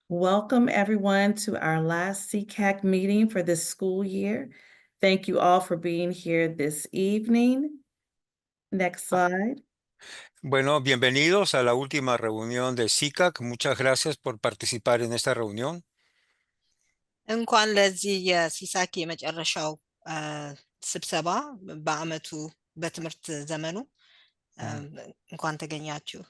Welcome everyone to our last SECAC meeting for this school year. Thank you all for being here this evening. Next slide. Bueno, bienvenidos a la última reunión de SECAC. Muchas gracias por participar en esta reunión. እንኳን ለዚህ የሲሳክ የመጨረሻው ስብሰባ በአመቱ በትምህርት ዘመኑ እንኳን ተገኛችሁ።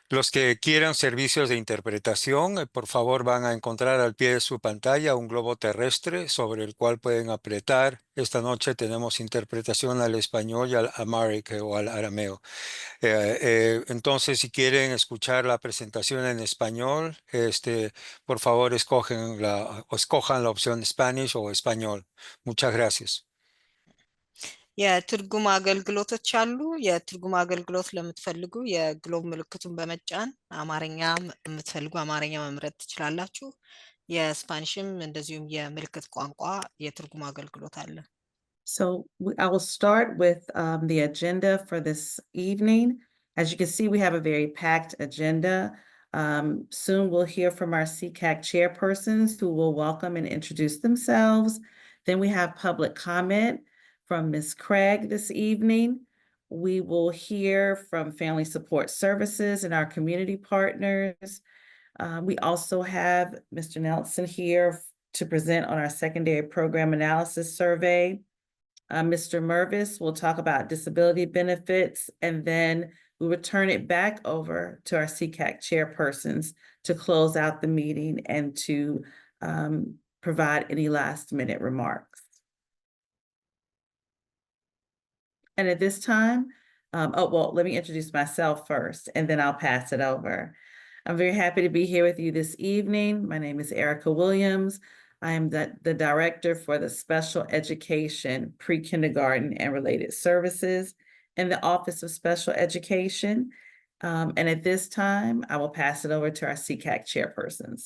Los que quieran servicios de interpretación, por favor van a encontrar al pie de su pantalla un globo terrestre sobre el cual pueden apretar. Esta noche tenemos interpretación al español y al amharic o al arameo. Entonces, si quieren escuchar la presentación en español, por favor escojan la opción Spanish o español. Muchas gracias. የትርጉም አገልግሎቶች አሉ። የትርጉም አገልግሎት ለምትፈልጉ የግሎብ ምልክቱን በመጫን አማርኛ የምትፈልጉ አማርኛ መምረጥ ትችላላችሁ። የስፓኒሽም እንደዚሁም የምልክት ቋንቋ የትርጉም አገልግሎት አለ። So I will start with the agenda for this evening. As you can see, we have a very packed agenda. Soon we'll hear from our SECAC chairpersons who will welcome and introduce themselves. Then we have public comment from Ms. Craig this evening. We will hear from Family Support Services and our community partners. We also have Mr. Nelson here to present on our secondary program analysis survey. Mr. Mervis will talk about disability benefits, and then we will turn it back over to our SECAC chairpersons to close out the meeting and to provide any last minute remarks. And at this time, let me introduce myself first, and then I'll pass it over. I'm very happy to be here with you this evening. My name is Erica Williams. I am the director for the Special Education, Pre-Kindergarten and Related Services in the Office of Special Education. And at this time, I will pass it over to our SECAC chairpersons.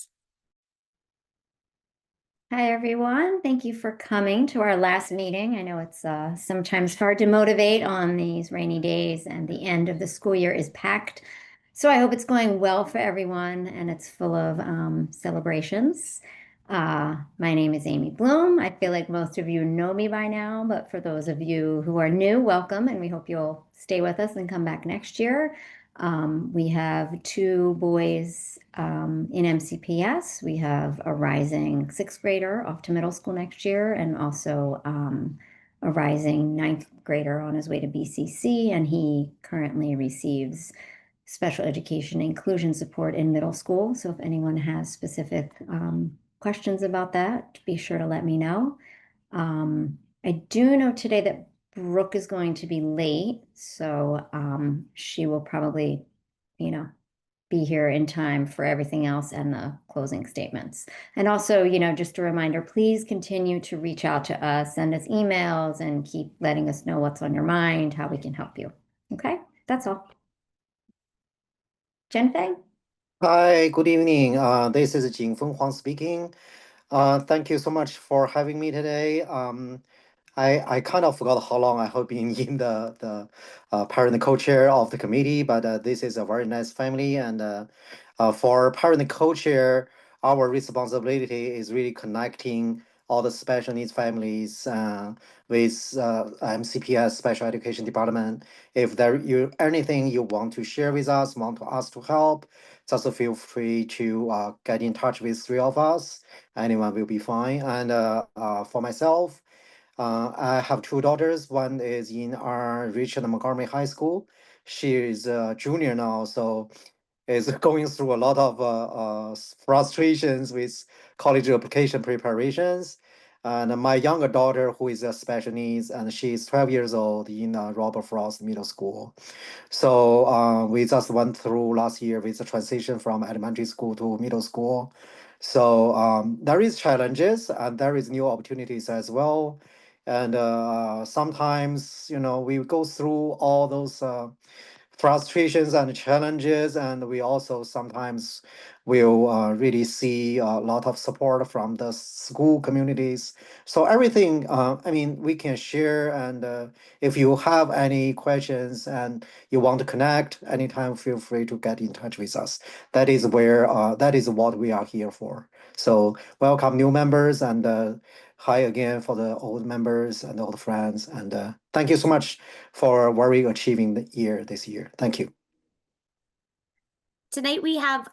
Hi, everyone. Thank you for coming to our last meeting. I know it's sometimes hard to motivate on these rainy days, and the end of the school year is packed. So I hope it's going well for everyone and it's full of celebrations. My name is Amy Bloom. I feel like most of you know me by now, but for those of you who are new, welcome, and we hope you'll stay with us and come back next year. We have two boys in MCPS. We have a rising 6th grader off to middle school next year, and also a rising 9th grader on his way to BCC, and he currently receives special education inclusion support in middle school. So if anyone has specific questions about that, be sure to let me know. I do know today that Brooke is going to be late, so she will probably, be here in time for everything else and the closing statements. And also, just a reminder, please continue to reach out to us, send us emails, and keep letting us know what's on your mind, how we can help you. Okay, that's all. Jenfeng? Hi, good evening. This is Jingfeng Huang speaking. Thank you so much for having me today. I kind of forgot how long I have been in the parent co-chair of the committee, but this is a very nice family, and for parent co-chair, our responsibility is really connecting all the special needs families with MCPS Special Education Department. If anything you want to share with us, want us to help, just feel free to get in touch with three of us. Anyone will be fine. And for myself, I have two daughters. One is in our Richard Montgomery High School. She is a junior now, so is going through a lot of frustrations with college application preparations. And my younger daughter, who is a special needs, and she's 12 years old in Robert Frost Middle School. So we just went through last year with the transition from elementary school to middle school. So there is challenges and there is new opportunities as well. And sometimes, we go through all those frustrations and challenges, and we also sometimes will really see a lot of support from the school communities. So everything, I mean, we can share, and if you have any questions and you want to connect anytime, feel free to get in touch with us. That is where that is what we are here for. So welcome new members, and hi again for the old members and old friends, and thank you so much for very achieving the year this year. Thank you. Tonight we have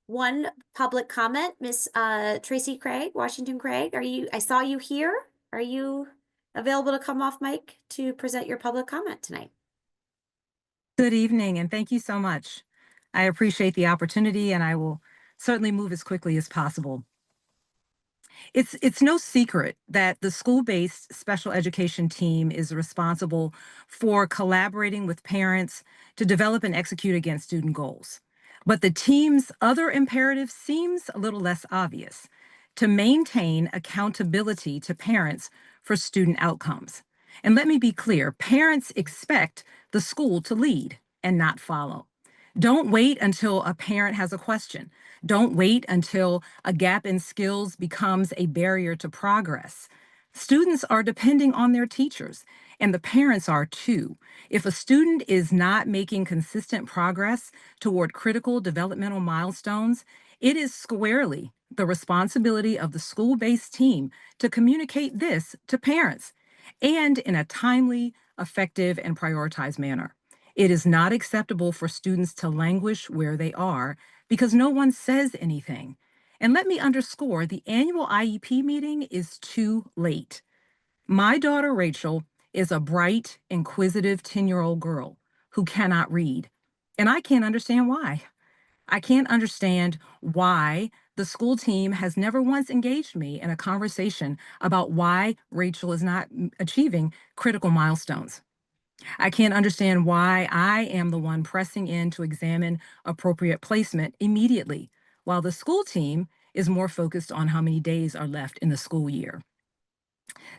one public comment. Miss Tracy Craig, Washington Craig, I saw you here. Are you available to come off mic to present your public comment tonight? Good evening, and thank you so much. I appreciate the opportunity, and I will certainly move as quickly as possible. It's no secret that the school-based special education team is responsible for collaborating with parents to develop and execute against student goals. But the team's other imperative seems a little less obvious: to maintain accountability to parents for student outcomes. And let me be clear, parents expect the school to lead and not follow. Don't wait until a parent has a question. Don't wait until a gap in skills becomes a barrier to progress. Students are depending on their teachers, and the parents are too. If a student is not making consistent progress toward critical developmental milestones, it is squarely the responsibility of the school-based team to communicate this to parents, and in a timely, effective, and prioritized manner. It is not acceptable for students to languish where they are because no one says anything. And let me underscore, the annual IEP meeting is too late. My daughter, Rachel, is a bright, inquisitive 10-year-old girl who cannot read. And I can't understand why. I can't understand why the school team has never once engaged me in a conversation about why Rachel is not achieving critical milestones. I can't understand why I am the one pressing in to examine appropriate placement immediately, while the school team is more focused on how many days are left in the school year.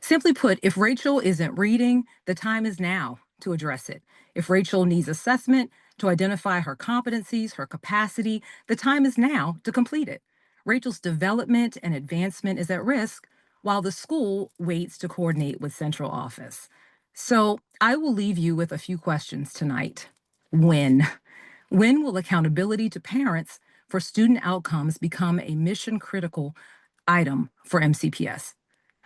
Simply put, if Rachel isn't reading, the time is now to address it. If Rachel needs assessment to identify her competencies, her capacity, the time is now to complete it. Rachel's development and advancement is at risk while the school waits to coordinate with central office. So I will leave you with a few questions tonight. When? When will accountability to parents for student outcomes become a mission-critical item for MCPS?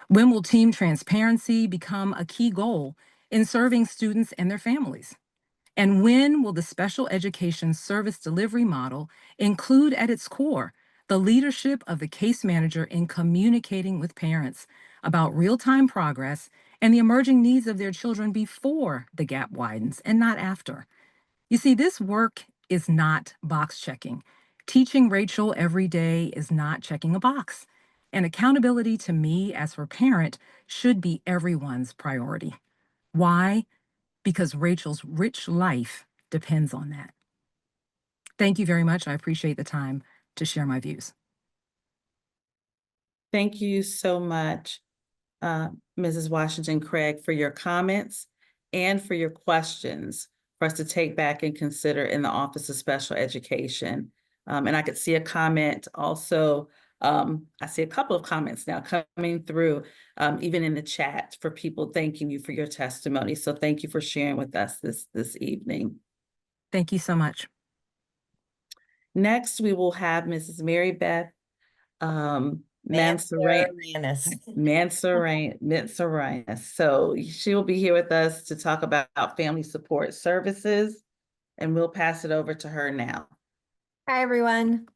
When will team transparency become a key goal in serving students and their families? And when will the special education service delivery model include at its core the leadership of the case manager in communicating with parents about real-time progress and the emerging needs of their children before the gap widens and not after? You see, this work is not box checking. Teaching Rachel every day is not checking a box. And accountability to me as her parent should be everyone's priority. Why? Because Rachel's rich life depends on that. Thank you very much. I appreciate the time to share my views. Thank you so much, Mrs. Washington Craig, for your comments and for your questions for us to take back and consider in the Office of Special Education. And I could see a comment also. I see a couple of comments now coming through, even in the chat, for people thanking you for your testimony. So thank you for sharing with us this evening. Thank you so much. Next, we will have Mrs. Mary Beth Mansourian. So she will be here with us to talk about family support services, and we'll pass it over to her now. Hi, everyone.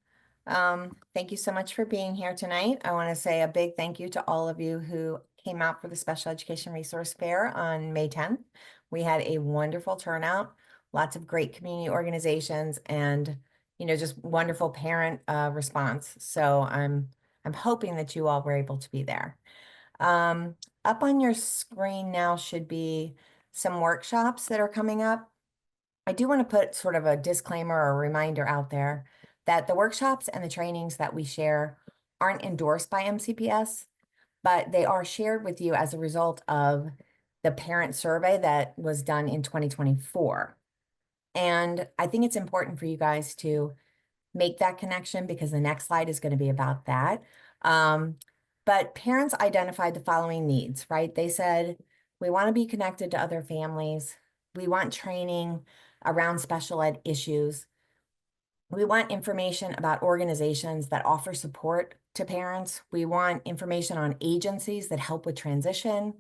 Thank you so much for being here tonight. I want to say a big thank you to all of you who came out for the Special Education Resource Fair on May 10th. We had a wonderful turnout, lots of great community organizations, and just wonderful parent response. So I'm hoping that you all were able to be there. Up on your screen now should be some workshops that are coming up. I do want to put sort of a disclaimer or a reminder out there that the workshops and the trainings that we share aren't endorsed by MCPS, but they are shared with you as a result of the parent survey that was done in 2024. And I think it's important for you guys to make that connection because the next slide is going to be about that. But parents identified the following needs, right? They said, we want to be connected to other families. We want training around special ed issues. We want information about organizations that offer support to parents. We want information on agencies that help with transition.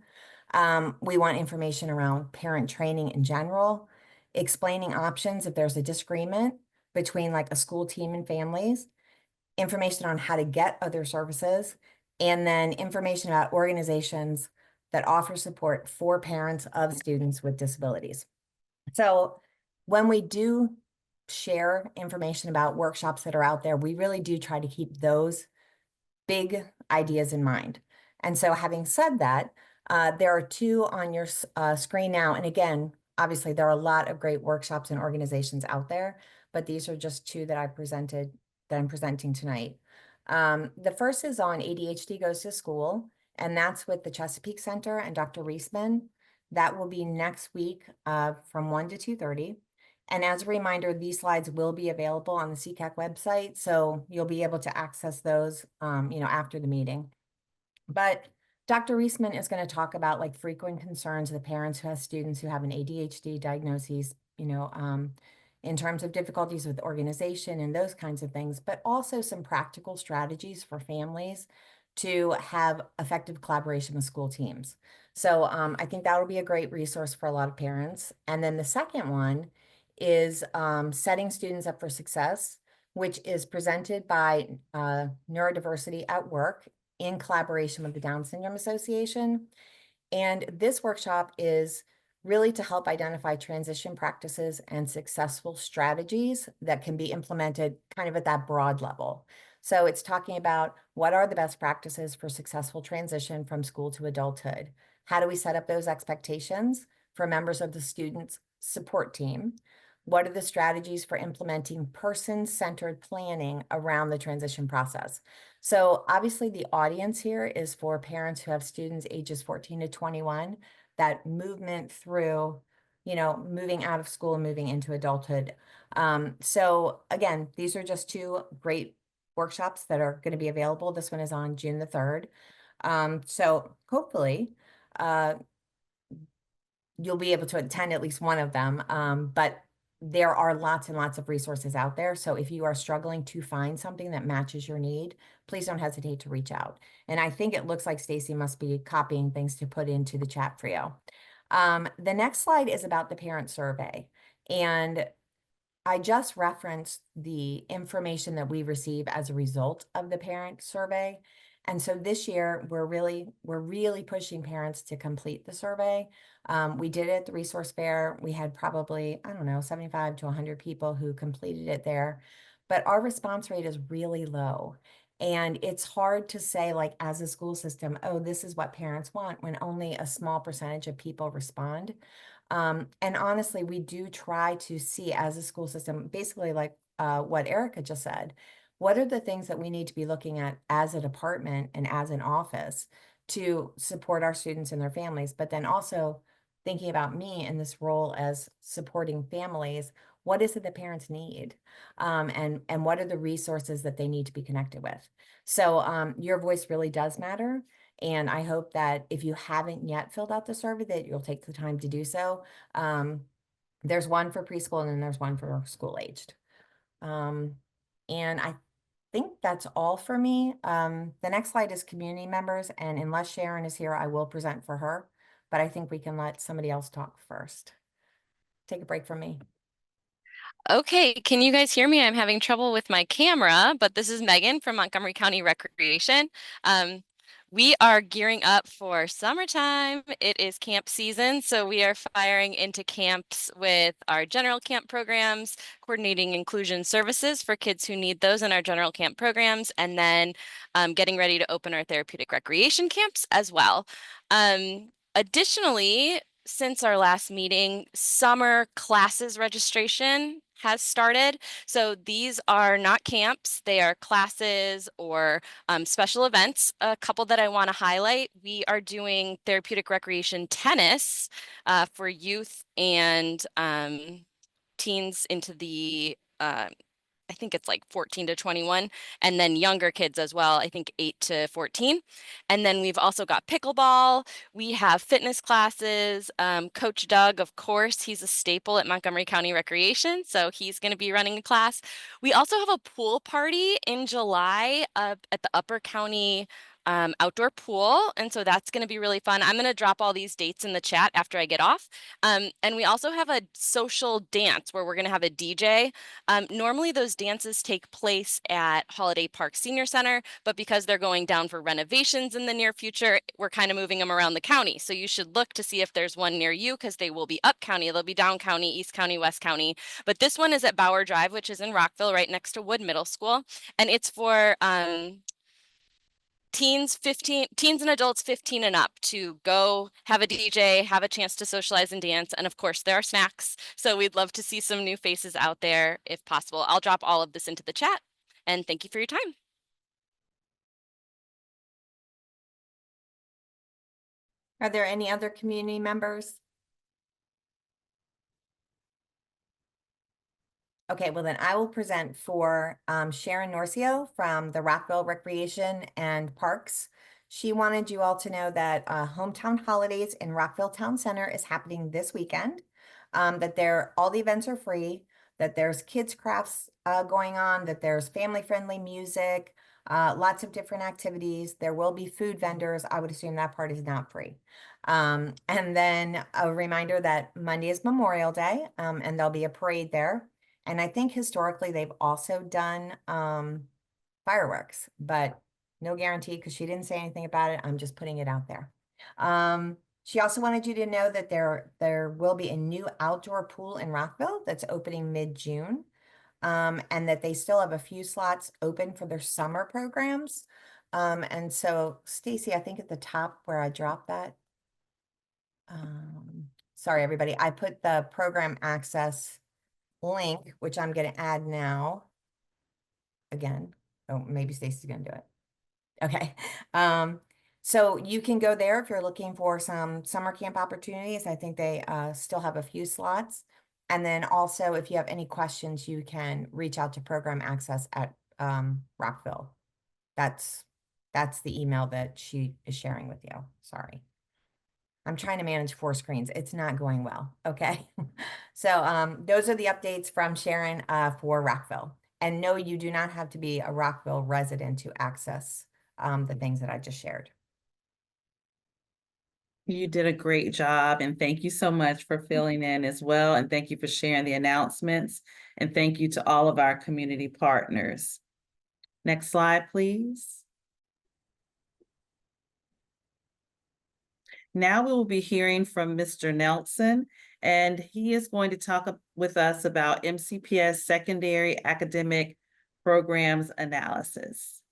We want information around parent training in general, explaining options if there's a disagreement between like a school team and families, information on how to get other services, and then information about organizations that offer support for parents of students with disabilities. So when we do share information about workshops that are out there, we really do try to keep those big ideas in mind. And so having said that, there are two on your screen now. And again, obviously there are a lot of great workshops and organizations out there, but these are just two that I'm presenting tonight. The first is on ADHD Goes to School, and that's with the Chesapeake Center and Dr. Reisman. That will be next week from 1 to 2:30. And as a reminder, these slides will be available on the SECAC website, so you'll be able to access those, after the meeting. But Dr. Reisman is going to talk about like frequent concerns of the parents who have students who have an ADHD diagnosis, in terms of difficulties with organization and those kinds of things, but also some practical strategies for families to have effective collaboration with school teams. So I think that will be a great resource for a lot of parents. And then the second one is Setting Students Up for Success, which is presented by Neurodiversity at Work in collaboration with the Down Syndrome Association. And this workshop is really to help identify transition practices and successful strategies that can be implemented kind of at that broad level. So it's talking about what are the best practices for successful transition from school to adulthood? How do we set up those expectations for members of the students' support team? What are the strategies for implementing person-centered planning around the transition process? So obviously the audience here is for parents who have students ages 14 to 21, that movement through, moving out of school and moving into adulthood. So again, these are just two great workshops that are going to be available. This one is on June the 3rd. So hopefully you'll be able to attend at least one of them. But there are lots and lots of resources out there. So if you are struggling to find something that matches your need, please don't hesitate to reach out. And I think it looks like Stacy must be copying things to put into the chat for you. The next slide is about the parent survey. And I just referenced the information that we receive as a result of the parent survey. And so this year, we're really pushing parents to complete the survey. We did it at the resource fair. We had probably, 75 to 100 people who completed it there, but our response rate is really low. And it's hard to say, like, as a school system, oh, this is what parents want, when only a small percentage of people respond. And honestly, we do try to see as a school system, basically like what Erica just said, what are the things that we need to be looking at as a department and as an office to support our students and their families, but then also thinking about me in this role as supporting families, what is it that parents need? And what are the resources that they need to be connected with? So your voice really does matter. And I hope that if you haven't yet filled out the survey, that you'll take the time to do so. There's one for preschool and then there's one for school-aged. And I think that's all for me. The next slide is community members. And unless Sharon is here, I will present for her. But I think we can let somebody else talk first. Take a break from me. Okay, can you guys hear me? I'm having trouble with my camera, but this is Megan from Montgomery County Recreation. We are gearing up for summertime. It is camp season, so we are firing into camps with our general camp programs, coordinating inclusion services for kids who need those in our general camp programs, and then getting ready to open our therapeutic recreation camps as well. Additionally, since our last meeting, summer classes registration has started. So these are not camps, they are classes or special events. A couple that I want to highlight, we are doing therapeutic recreation tennis for youth and teens into the I think it's like 14 to 21, and then younger kids as well, I think 8 to 14. And then we've also got pickleball. We have fitness classes. Coach Doug, of course, he's a staple at Montgomery County Recreation, so he's going to be running a class. We also have a pool party in July at the Upper County outdoor pool, and so that's going to be really fun. I'm going to drop all these dates in the chat after I get off. And we also have a social dance where we're going to have a DJ. Normally those dances take place at Holiday Park Senior Center, but because they're going down for renovations in the near future, we're kind of moving them around the county. So you should look to see if there's one near you, because they will be up county, they'll be down county, East County, West County. But this one is at Bauer Drive, which is in Rockville, right next to Wood Middle School. And it's for teens and adults 15 and up to go have a DJ, have a chance to socialize and dance. And of course there are snacks. So we'd love to see some new faces out there if possible. I'll drop all of this into the chat, and thank you for your time. Are there any other community members? Okay, well then I will present for Sharon Norcio from the Rockville Recreation and Parks. She wanted you all to know that Hometown Holidays in Rockville Town Center is happening this weekend, that all the events are free, that there's kids crafts going on, that there's family-friendly music, lots of different activities. There will be food vendors. I would assume that part is not free. And then a reminder that Monday is Memorial Day, and there'll be a parade there. And I think historically they've also done fireworks, but no guarantee because she didn't say anything about it. I'm just putting it out there. She also wanted you to know that there will be a new outdoor pool in Rockville that's opening mid-June, and that they still have a few slots open for their summer programs. And so, Stacy, I think at the top where I dropped that, sorry, everybody, I put the program access link, which I'm going to add now. Again, oh, maybe Stacey's going to do it. Okay. So you can go there if you're looking for some summer camp opportunities. I think they still have a few slots. And then also, if you have any questions, you can reach out to Program Access at Rockville. That's the email that she is sharing with you. Sorry. I'm trying to manage 4 screens. It's not going well. Okay. So those are the updates from Sharon for Rockville. And no, you do not have to be a Rockville resident to access the things that I just shared. You did a great job, and thank you so much for filling in as well. And thank you for sharing the announcements. And thank you to all of our community partners. Next slide, please. Now we will be hearing from Mr. Nelson, and he is going to talk with us about MCPS Secondary Academic Programs Analysis.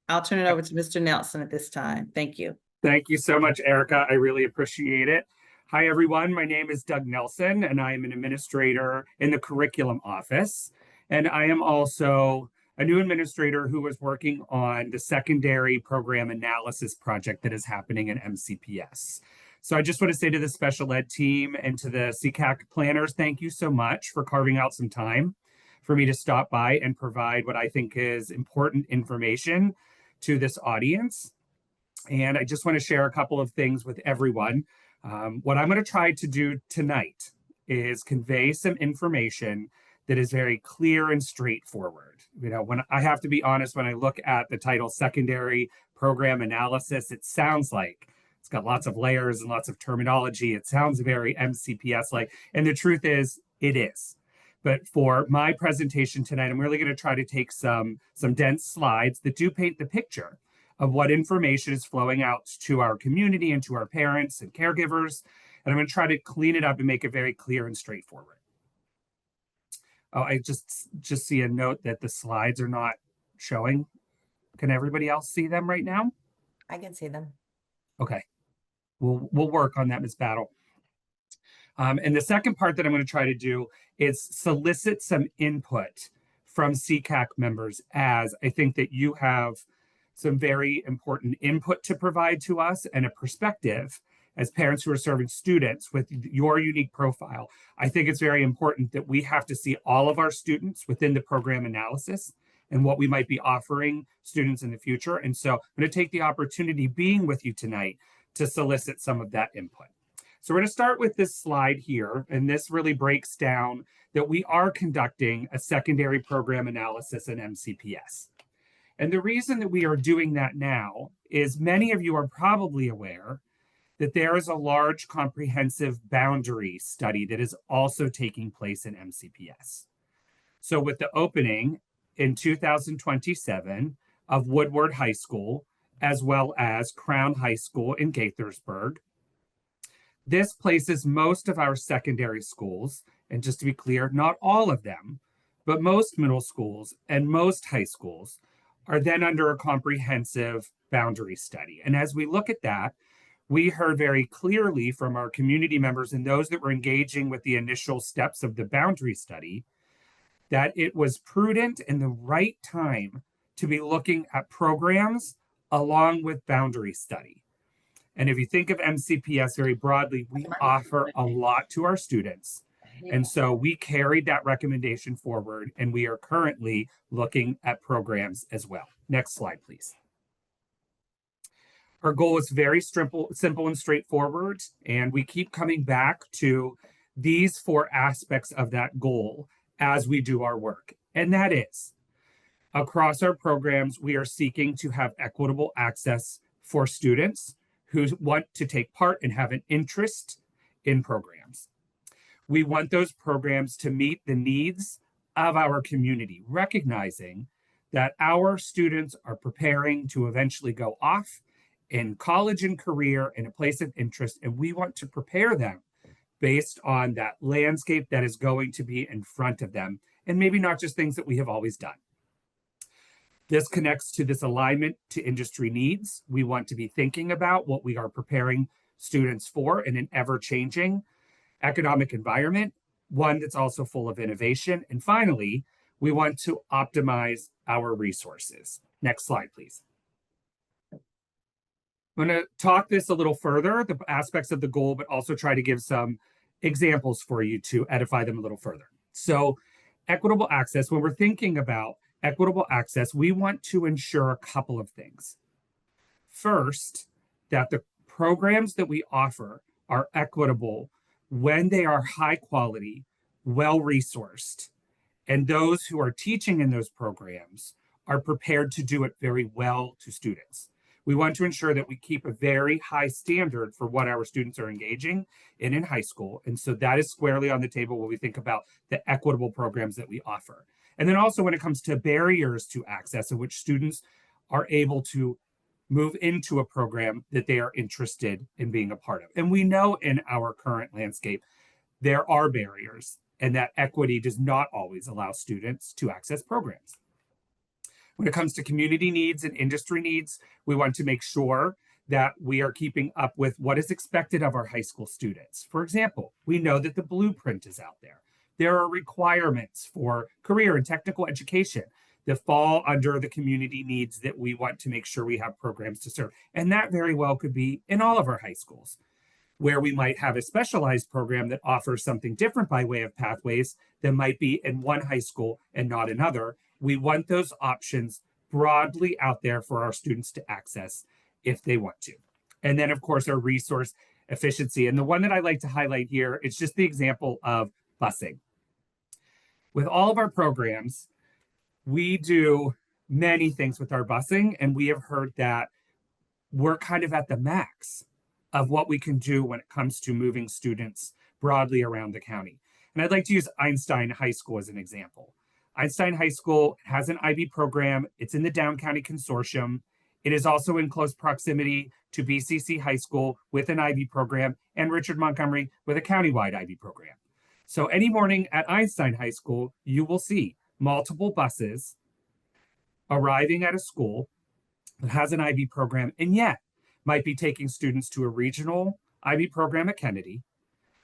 I'll turn it over to Mr. Nelson at this time. Thank you. Thank you so much, Erica. I really appreciate it. Hi, everyone. My name is Doug Nelson, and I am an administrator in the curriculum office. And I am also a new administrator who is working on the secondary program analysis project that is happening in MCPS. So I just want to say to the special ed team and to the SECAC planners, thank you so much for carving out some time for me to stop by and provide what I think is important information to this audience. And I just want to share a couple of things with everyone. What I'm going to try to do tonight is convey some information that is very clear and straightforward. You know, when I have to be honest, when I look at the title Secondary Program Analysis, it sounds like it's got lots of layers and lots of terminology. It sounds very MCPS-like, and the truth is, it is. But for my presentation tonight, I'm really going to try to take some dense slides that do paint the picture of what information is flowing out to our community and to our parents and caregivers. And I'm going to try to clean it up and make it very clear and straightforward. Oh, I just see a note that the slides are not showing. Can everybody else see them right now? I can see them. Okay. We'll work on that, Ms. Battle. And the second part that I'm going to try to do is solicit some input from SECAC members, as I think that you have some very important input to provide to us and a perspective. as parents who are serving students with your unique profile, I think it's very important that we have to see all of our students within the program analysis and what we might be offering students in the future. And so I'm going to take the opportunity being with you tonight to solicit some of that input. So we're going to start with this slide here, and this really breaks down that we are conducting a secondary program analysis in MCPS. And the reason that we are doing that now is many of you are probably aware that there is a large comprehensive boundary study that is also taking place in MCPS. So with the opening in 2027 of Woodward High School, as well as Crown High School in Gaithersburg, this places most of our secondary schools, and just to be clear, not all of them, but most middle schools and most high schools are then under a comprehensive boundary study. And as we look at that, we heard very clearly from our community members and those that were engaging with the initial steps of the boundary study that it was prudent and the right time to be looking at programs along with boundary study. And if you think of MCPS very broadly, we offer a lot to our students. And so we carried that recommendation forward, and we are currently looking at programs as well. Next slide, please. Our goal is very simple and straightforward, and we keep coming back to these 4 aspects of that goal as we do our work. And that is, across our programs, we are seeking to have equitable access for students who want to take part and have an interest in programs. We want those programs to meet the needs of our community, recognizing that our students are preparing to eventually go off in college and career in a place of interest, and we want to prepare them based on that landscape that is going to be in front of them, and maybe not just things that we have always done. This connects to this alignment to industry needs. We want to be thinking about what we are preparing students for in an ever-changing economic environment, one that's also full of innovation. And finally, we want to optimize our resources. Next slide, please. I'm going to talk this a little further, the aspects of the goal, but also try to give some examples for you to edify them a little further. So equitable access, when we're thinking about equitable access, we want to ensure a couple of things. First, that the programs that we offer are equitable when they are high quality, well-resourced, and those who are teaching in those programs are prepared to do it very well to students. We want to ensure that we keep a very high standard for what our students are engaging in high school. And so that is squarely on the table when we think about the equitable programs that we offer. And then also when it comes to barriers to access in which students are able to move into a program that they are interested in being a part of. And we know in our current landscape, there are barriers and that equity does not always allow students to access programs. When it comes to community needs and industry needs, we want to make sure that we are keeping up with what is expected of our high school students. For example, we know that the blueprint is out there. There are requirements for career and technical education that fall under the community needs that we want to make sure we have programs to serve. And that very well could be in all of our high schools, where we might have a specialized program that offers something different by way of pathways that might be in one high school and not another. We want those options broadly out there for our students to access if they want to. And then, of course, our resource efficiency. And the one that I like to highlight here is just the example of busing. With all of our programs, we do many things with our busing, and we have heard that we're kind of at the max of what we can do when it comes to moving students broadly around the county. And I'd like to use Einstein High School as an example. Einstein High School has an IB program. It's in the Down County Consortium. It is also in close proximity to BCC High School with an IB program and Richard Montgomery with a countywide IB program. So any morning at Einstein High School, you will see multiple buses arriving at a school that has an IB program and yet might be taking students to a regional IB program at Kennedy,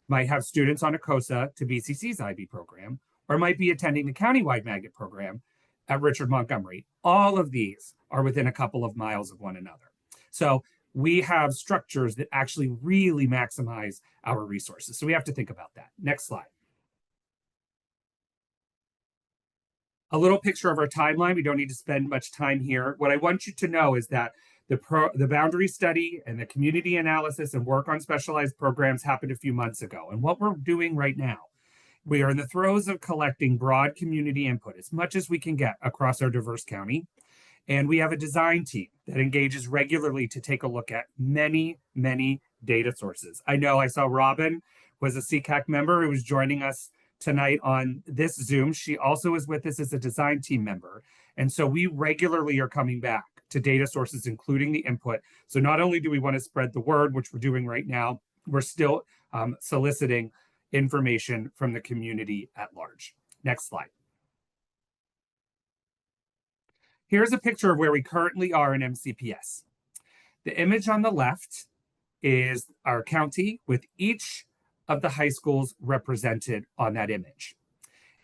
might have students on a COSA to BCC's IB program, or might be attending the countywide magnet program at Richard Montgomery. All of these are within a couple of miles of one another. So we have structures that actually really maximize our resources. So we have to think about that. Next slide. A little picture of our timeline. We don't need to spend much time here. What I want you to know is that the boundary study and the community analysis and work on specialized programs happened a few months ago. And what we're doing right now, we are in the throes of collecting broad community input, as much as we can get across our diverse county. And we have a design team that engages regularly to take a look at many, many data sources. I know I saw Robin was a SECAC member who was joining us tonight on this Zoom. She also is with us as a design team member. And so we regularly are coming back to data sources, including the input. So not only do we want to spread the word, which we're doing right now, we're still soliciting information from the community at large. Next slide. Here's a picture of where we currently are in MCPS. The image on the left is our county with each of the high schools represented on that image.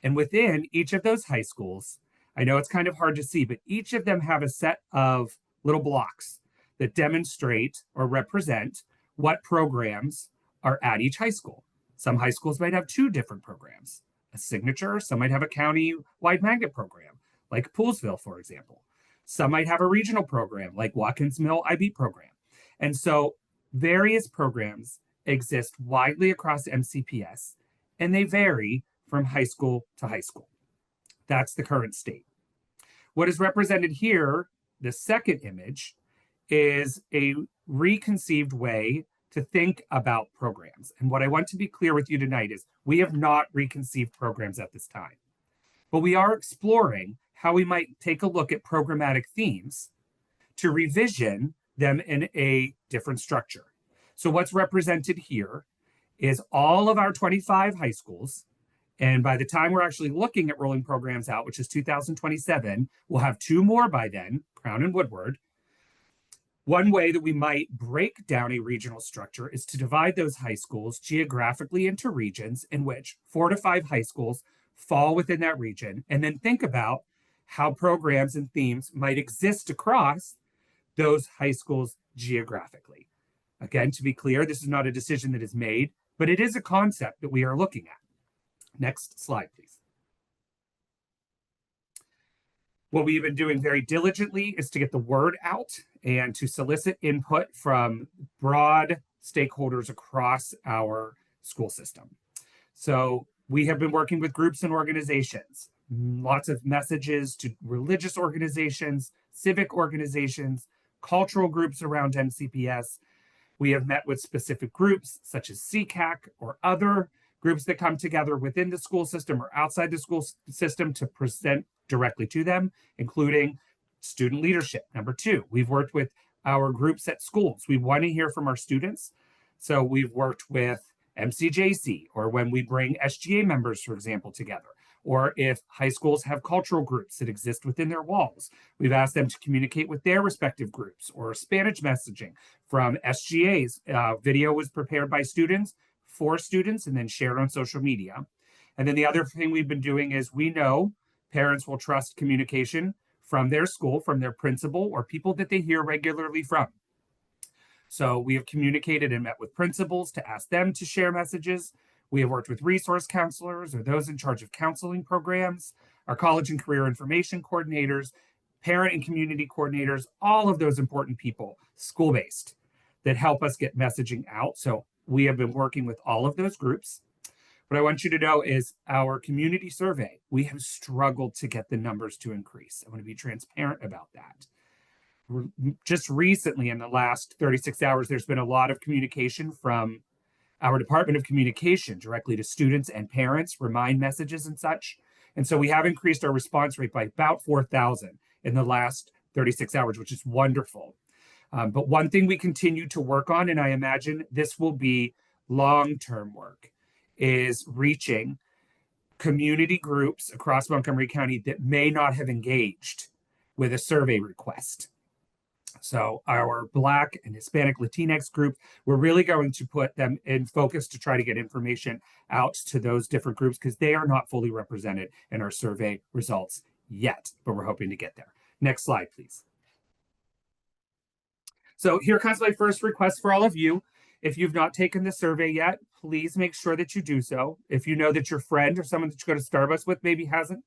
And within each of those high schools, I know it's kind of hard to see, but each of them have a set of little blocks that demonstrate or represent what programs are at each high school. Some high schools might have 2 different programs, a signature. Some might have a county-wide magnet program, like Poolsville, for example. Some might have a regional program, like Watkins Mill IB program. And so various programs exist widely across MCPS, and they vary from high school to high school. That's the current state. What is represented here, the second image, is a reconceived way to think about programs. And what I want to be clear with you tonight is we have not reconceived programs at this time, but we are exploring how we might take a look at programmatic themes to revision them in a different structure. So what's represented here is all of our 25 high schools. And by the time we're actually looking at rolling programs out, which is 2027, we'll have 2 more by then, Crown and Woodward. One way that we might break down a regional structure is to divide those high schools geographically into regions in which 4 to 5 high schools fall within that region, and then think about how programs and themes might exist across those high schools geographically. Again, to be clear, this is not a decision that is made, but it is a concept that we are looking at. Next slide, please. What we've been doing very diligently is to get the word out and to solicit input from broad stakeholders across our school system. So we have been working with groups and organizations, lots of messages to religious organizations, civic organizations, cultural groups around MCPS. We have met with specific groups such as SECAC or other groups that come together within the school system or outside the school system to present directly to them, including student leadership. Number 2, we've worked with our groups at schools. We want to hear from our students. So we've worked with MCJC, or when we bring SGA members, for example, together, or if high schools have cultural groups that exist within their walls, we've asked them to communicate with their respective groups, or Spanish messaging from SGA's. Video was prepared by students for students and then shared on social media. And then the other thing we've been doing is we know parents will trust communication from their school, from their principal, or people that they hear regularly from. So we have communicated and met with principals to ask them to share messages. We have worked with resource counselors or those in charge of counseling programs, our college and career information coordinators, parent and community coordinators, all of those important people, school-based, that help us get messaging out. So we have been working with all of those groups. What I want you to know is our community survey, we have struggled to get the numbers to increase. I want to be transparent about that. Just recently, in the last 36 hours, there's been a lot of communication from our Department of Communication directly to students and parents, remind messages and such. And so we have increased our response rate by about 4,000 in the last 36 hours, which is wonderful. But one thing we continue to work on, and I imagine this will be long-term work, is reaching community groups across Montgomery County that may not have engaged with a survey request. So our Black and Hispanic Latinx group, we're really going to put them in focus to try to get information out to those different groups because they are not fully represented in our survey results yet, but we're hoping to get there. Next slide, please. So here comes my first request for all of you. If you've not taken the survey yet, please make sure that you do so. If you know that your friend or someone that you go to Starbucks with maybe hasn't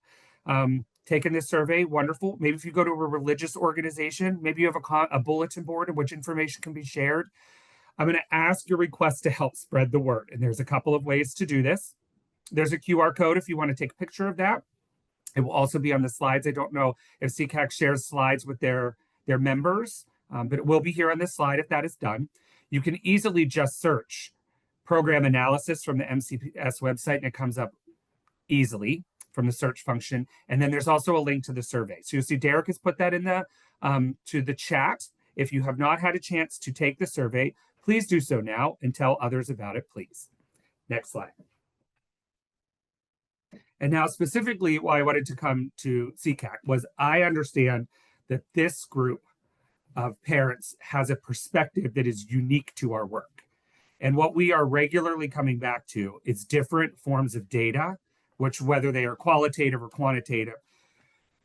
taken this survey, wonderful. Maybe if you go to a religious organization, maybe you have a bulletin board in which information can be shared. I'm going to ask your request to help spread the word. And there's a couple of ways to do this. There's a QR code if you want to take a picture of that. It will also be on the slides. I don't know if SECAC shares slides with their members, but it will be here on this slide if that is done. You can easily just search program analysis from the MCPS website, and it comes up easily from the search function. And then there's also a link to the survey. So you'll see Derek has put that in the to the chat. If you have not had a chance to take the survey, please do so now and tell others about it, please. Next slide. And now specifically why I wanted to come to SECAC was I understand that this group of parents has a perspective that is unique to our work. And what we are regularly coming back to is different forms of data, which whether they are qualitative or quantitative,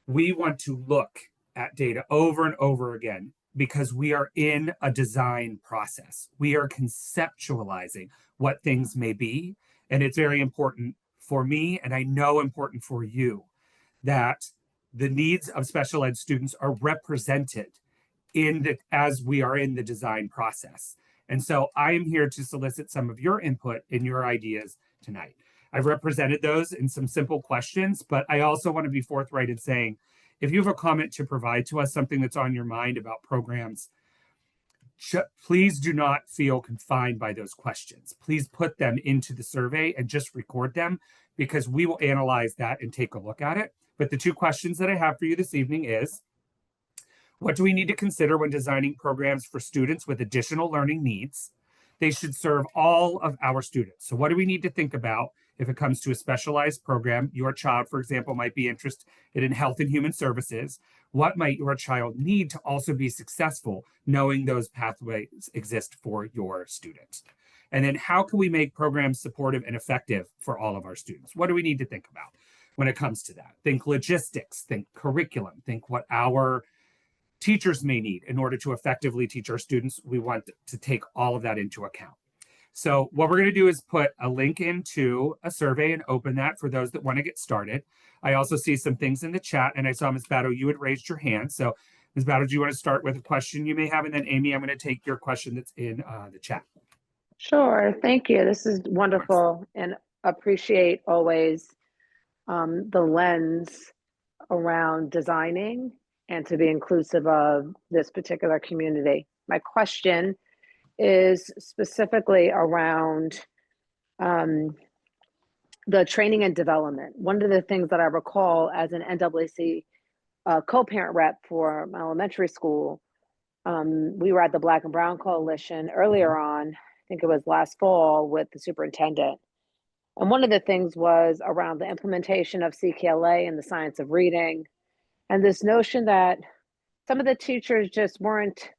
we want to look at data over and over again because we are in a design process. We are conceptualizing what things may be. And it's very important for me, and I know important for you, that the needs of special ed students are represented as we are in the design process. And so I am here to solicit some of your input and your ideas tonight. I've represented those in some simple questions, but I also want to be forthright in saying, if you have a comment to provide to us, something that's on your mind about programs, please do not feel confined by those questions. Please put them into the survey and just record them because we will analyze that and take a look at it. But the two questions that I have for you this evening is, what do we need to consider when designing programs for students with additional learning needs? They should serve all of our students. So what do we need to think about if it comes to a specialized program? Your child, for example, might be interested in health and human services. What might your child need to also be successful, knowing those pathways exist for your student? And then how can we make programs supportive and effective for all of our students? What do we need to think about when it comes to that? Think logistics, think curriculum, think what our teachers may need in order to effectively teach our students. We want to take all of that into account. So what we're going to do is put a link into a survey and open that for those that want to get started. I also see some things in the chat, and I saw Ms. Batto, you had raised your hand. So Ms. Batto, do you want to start with a question you may have? And then Amy, I'm going to take your question that's in the chat. Sure, thank you. This is wonderful and appreciate always the lens around designing and to be inclusive of this particular community. My question is specifically around the training and development. One of the things that I recall as an NAAC co-parent rep for my elementary school, we were at the Black and Brown Coalition earlier on, I think it was last fall, with the superintendent. And one of the things was around the implementation of CKLA and the science of reading, and this notion that some of the teachers just weren't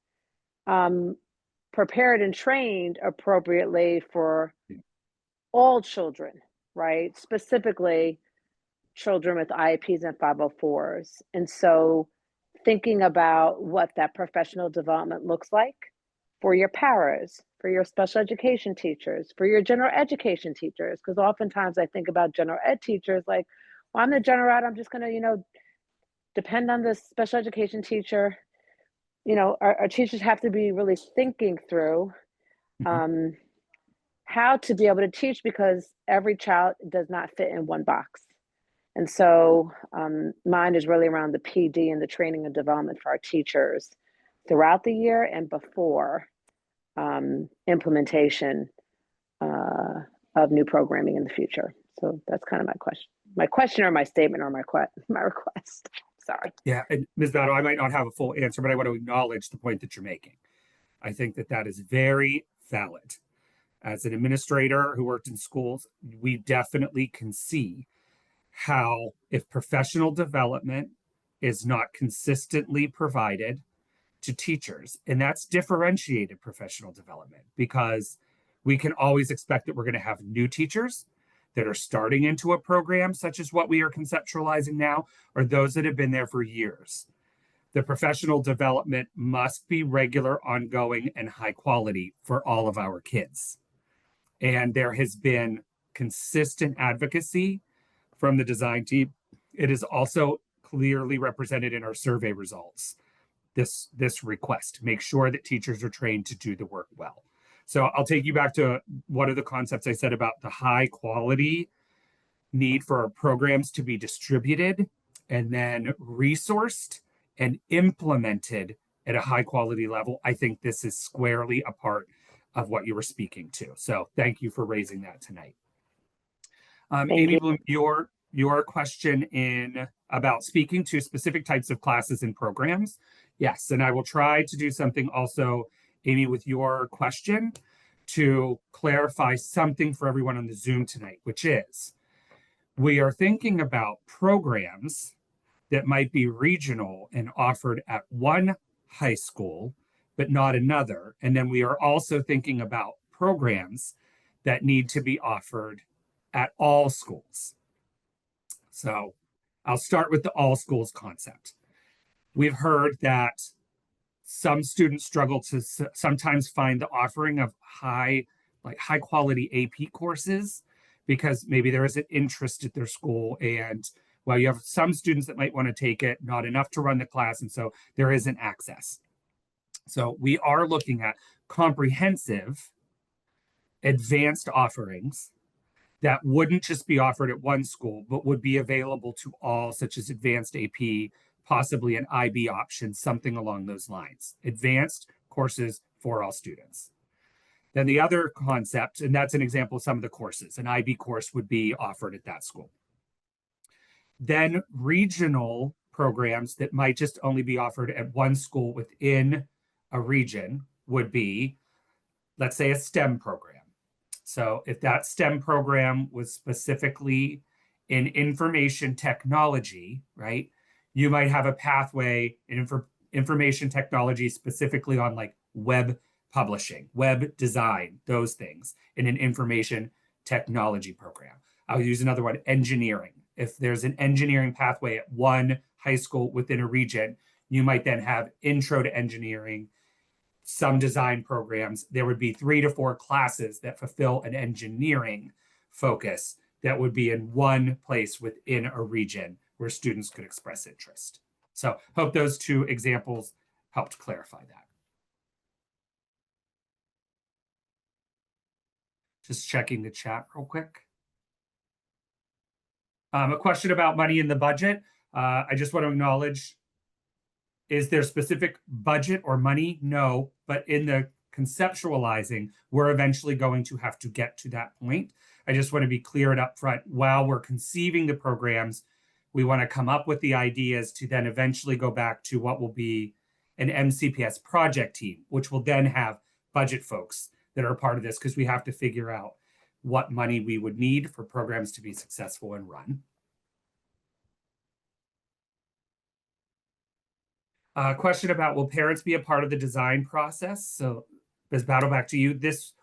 prepared and trained appropriately for all children, right? Specifically, children with IEPs and 504s. And so thinking about what that professional development looks like for your paras, for your special education teachers, for your general education teachers, because oftentimes I think about general ed teachers like, well, I'm the general ed, I'm just gonna, depend on the special education teacher. Our teachers have to be really thinking through how to be able to teach, because every child does not fit in one box. And so mine is really around the PD and the training and development for our teachers throughout the year and before implementation of new programming in the future. So that's kind of my question or my statement or my request. Sorry. Yeah, and Ms. Batto, I might not have a full answer, but I want to acknowledge the point that you're making. I think that is very valid. As an administrator who worked in schools, we definitely can see how if professional development is not consistently provided to teachers, and that's differentiated professional development, because we can always expect that we're going to have new teachers that are starting into a program such as what we are conceptualizing now, or those that have been there for years. The professional development must be regular, ongoing, and high quality for all of our kids. And there has been consistent advocacy from the design team. It is also clearly represented in our survey results. This request, make sure that teachers are trained to do the work well. So I'll take you back to one of the concepts I said about the high quality need for our programs to be distributed and then resourced and implemented at a high quality level. I think this is squarely a part of what you were speaking to. So thank you for raising that tonight. Amy Bloom, your question in about speaking to specific types of classes and programs. Yes, and I will try to do something also, Amy, with your question to clarify something for everyone on the Zoom tonight, which is we are thinking about programs that might be regional and offered at one high school, but not another. And then we are also thinking about programs that need to be offered at all schools. So I'll start with the all schools concept. We've heard that some students struggle to sometimes find the offering of high quality AP courses because maybe there is an interest at their school, and while you have some students that might want to take it, not enough to run the class, and so there isn't access. So we are looking at comprehensive advanced offerings that wouldn't just be offered at one school, but would be available to all, such as advanced AP, possibly an IB option, something along those lines. Advanced courses for all students. Then the other concept, and that's an example of some of the courses, an IB course would be offered at that school. Then regional programs that might just only be offered at one school within a region would be, let's say, a STEM program. So if that STEM program was specifically in information technology, right, you might have a pathway in information technology specifically on like web publishing, web design, those things in an information technology program. I'll use another one, engineering. If there's an engineering pathway at one high school within a region, you might then have intro to engineering, some design programs. There would be 3 to 4 classes that fulfill an engineering focus that would be in one place within a region where students could express interest. So hope those 2 examples helped clarify that. Just checking the chat real quick. A question about money in the budget. I just want to acknowledge, is there specific budget or money? No, but in the conceptualizing, we're eventually going to have to get to that point. I just want to be clear and upfront. While we're conceiving the programs, we want to come up with the ideas to then eventually go back to what will be an MCPS project team, which will then have budget folks that are part of this, because we have to figure out what money we would need for programs to be successful and run. Question about, will parents be a part of the design process? So Ms. Battle, back to you.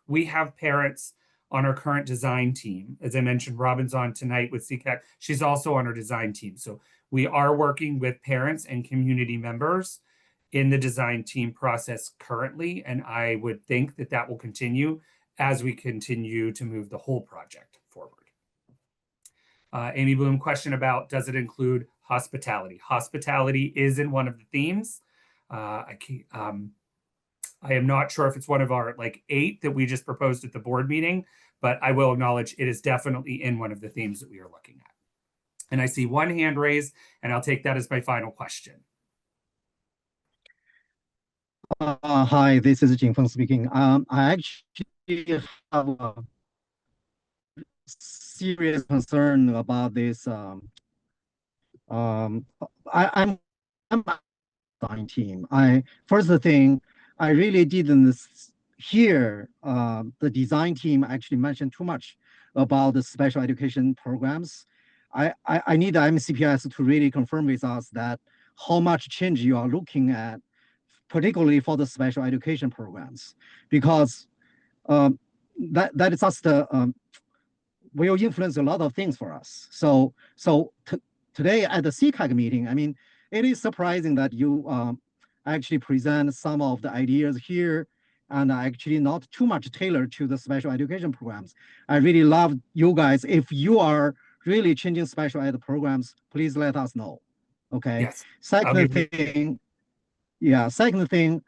We have parents on our current design team. As I mentioned, Robin's on tonight with SECAC. She's also on our design team. So we are working with parents and community members in the design team process currently, and I would think that that will continue as we continue to move the whole project forward. Amy Bloom, question about, does it include hospitality? Hospitality is in one of the themes. I am not sure if it's one of our 8 that we just proposed at the board meeting, but I will acknowledge it is definitely in one of the themes that we are looking at. And I see one hand raised, and I'll take that as my final question. Hi, this is Jingfeng speaking. I actually have a serious concern about this. I'm design team. First thing, I really didn't hear the design team actually mention too much about the special education programs. I need the MCPS to really confirm with us that how much change you are looking at, particularly for the special education programs, because that is just will influence a lot of things for us. So today at the SECAC meeting, I mean, it is surprising that you actually present some of the ideas here and actually not too much tailored to the special education programs. I really love you guys. If you are really changing special ed programs, please let us know. Okay. Yes. Second thing,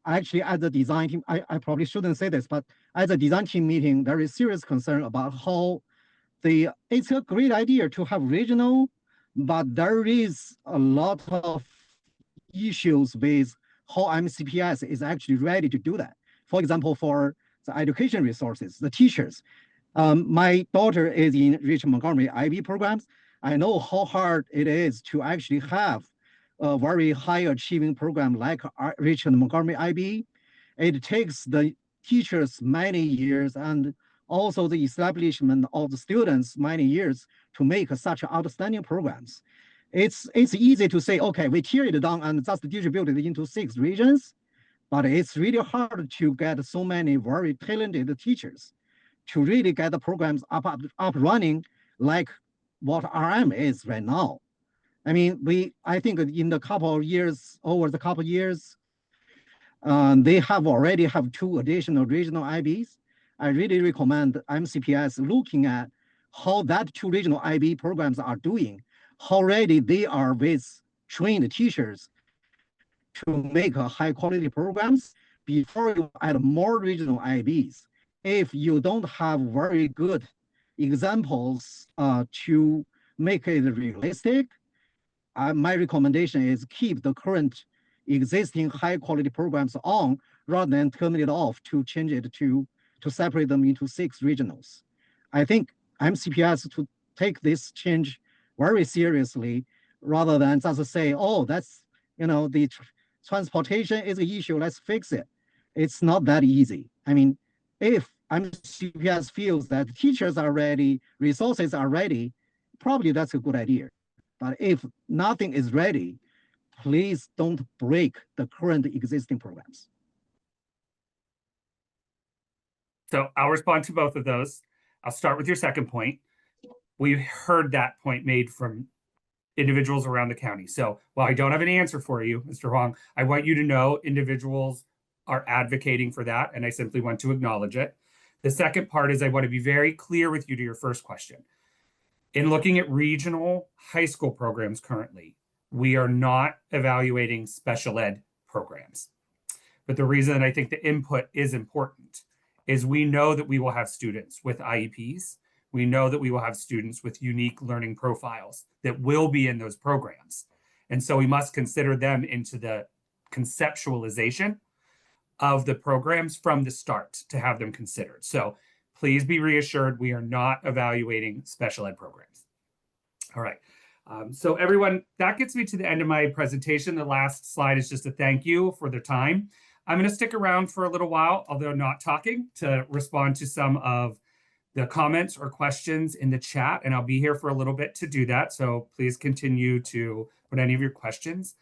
actually as a design team, I probably shouldn't say this, but as a design team meeting, there is serious concern about how it's a great idea to have regional, but there is a lot of issues with how MCPS is actually ready to do that. For example, for the education resources, the teachers. My daughter is in Richmond Montgomery IB programs. I know how hard it is to actually have a very high achieving program like Richmond Montgomery IB. It takes the teachers many years and also the establishment of the students many years to make such outstanding programs. It's easy to say, okay, we tear it down and just distribute it into 6 regions, but it's really hard to get so many very talented teachers to really get the programs up running like what RM is right now. I mean, I think in the couple of years, over the couple of years, they already have 2 additional regional IBs. I really recommend MCPS looking at how that 2 regional IB programs are doing, how ready they are with trained teachers to make high quality programs before you add more regional IBs. If you don't have very good examples to make it realistic, my recommendation is keep the current existing high quality programs on rather than turn it off to change it to separate them into 6 regionals. I think MCPS to take this change very seriously rather than just say, oh, that's, the transportation is an issue, let's fix it. It's not that easy. I mean, if MCPS feels that teachers are ready, resources are ready, probably that's a good idea. But if nothing is ready, please don't break the current existing programs. So I'll respond to both of those. I'll start with your second point. We heard that point made from individuals around the county. So while I don't have an answer for you, Mr. Huang, I want you to know individuals are advocating for that, and I simply want to acknowledge it. The second part is I want to be very clear with you to your first question. In looking at regional high school programs currently, we are not evaluating special ed programs. But the reason I think the input is important is we know that we will have students with IEPs. We know that we will have students with unique learning profiles that will be in those programs. And so we must consider them into the conceptualization of the programs from the start to have them considered. So please be reassured, we are not evaluating special ed programs. All right. So everyone, that gets me to the end of my presentation. The last slide is just a thank you for their time. I'm going to stick around for a little while, although not talking, to respond to some of the comments or questions in the chat, and I'll be here for a little bit to do that. So please continue to put any of your questions.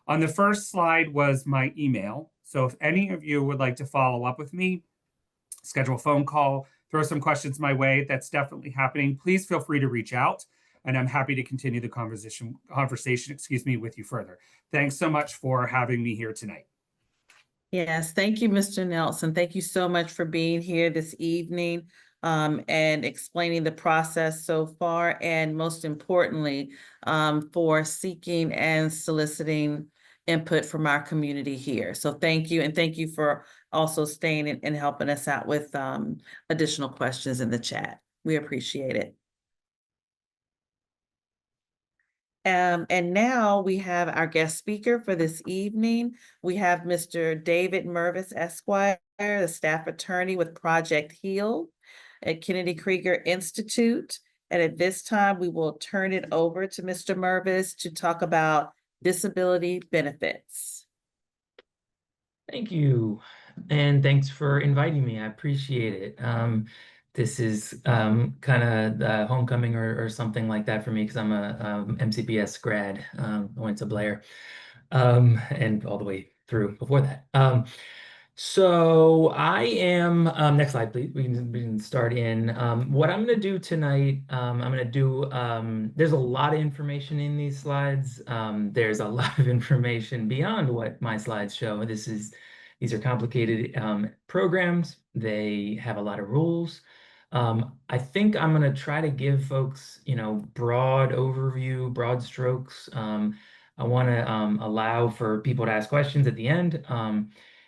On the first slide was my email. So if any of you would like to follow up with me, schedule a phone call, throw some questions my way, that's definitely happening. Please feel free to reach out, and I'm happy to continue the conversation, with you further. Thanks so much for having me here tonight. Yes, thank you, Mr. Nelson. Thank you so much for being here this evening and explaining the process so far, and most importantly, for seeking and soliciting input from our community here. So thank you, and thank you for also staying and helping us out with additional questions in the chat. We appreciate it. And now we have our guest speaker for this evening. We have Mr. David Mervis, Esquire, the staff attorney with Project HEAL at Kennedy Krieger Institute. And at this time, we will turn it over to Mr. Mervis to talk about disability benefits. Thank you. And thanks for inviting me. I appreciate it. This is kind of the homecoming or something like that for me because I'm a MCPS grad. I went to Blair and all the way through before that. So I am, next slide, please. We can start in. What I'm going to do tonight, I'm going to do, there's a lot of information in these slides. There's a lot of information beyond what my slides show. These are complicated programs. They have a lot of rules. I think I'm going to try to give folks, broad overview, broad strokes. I want to allow for people to ask questions at the end.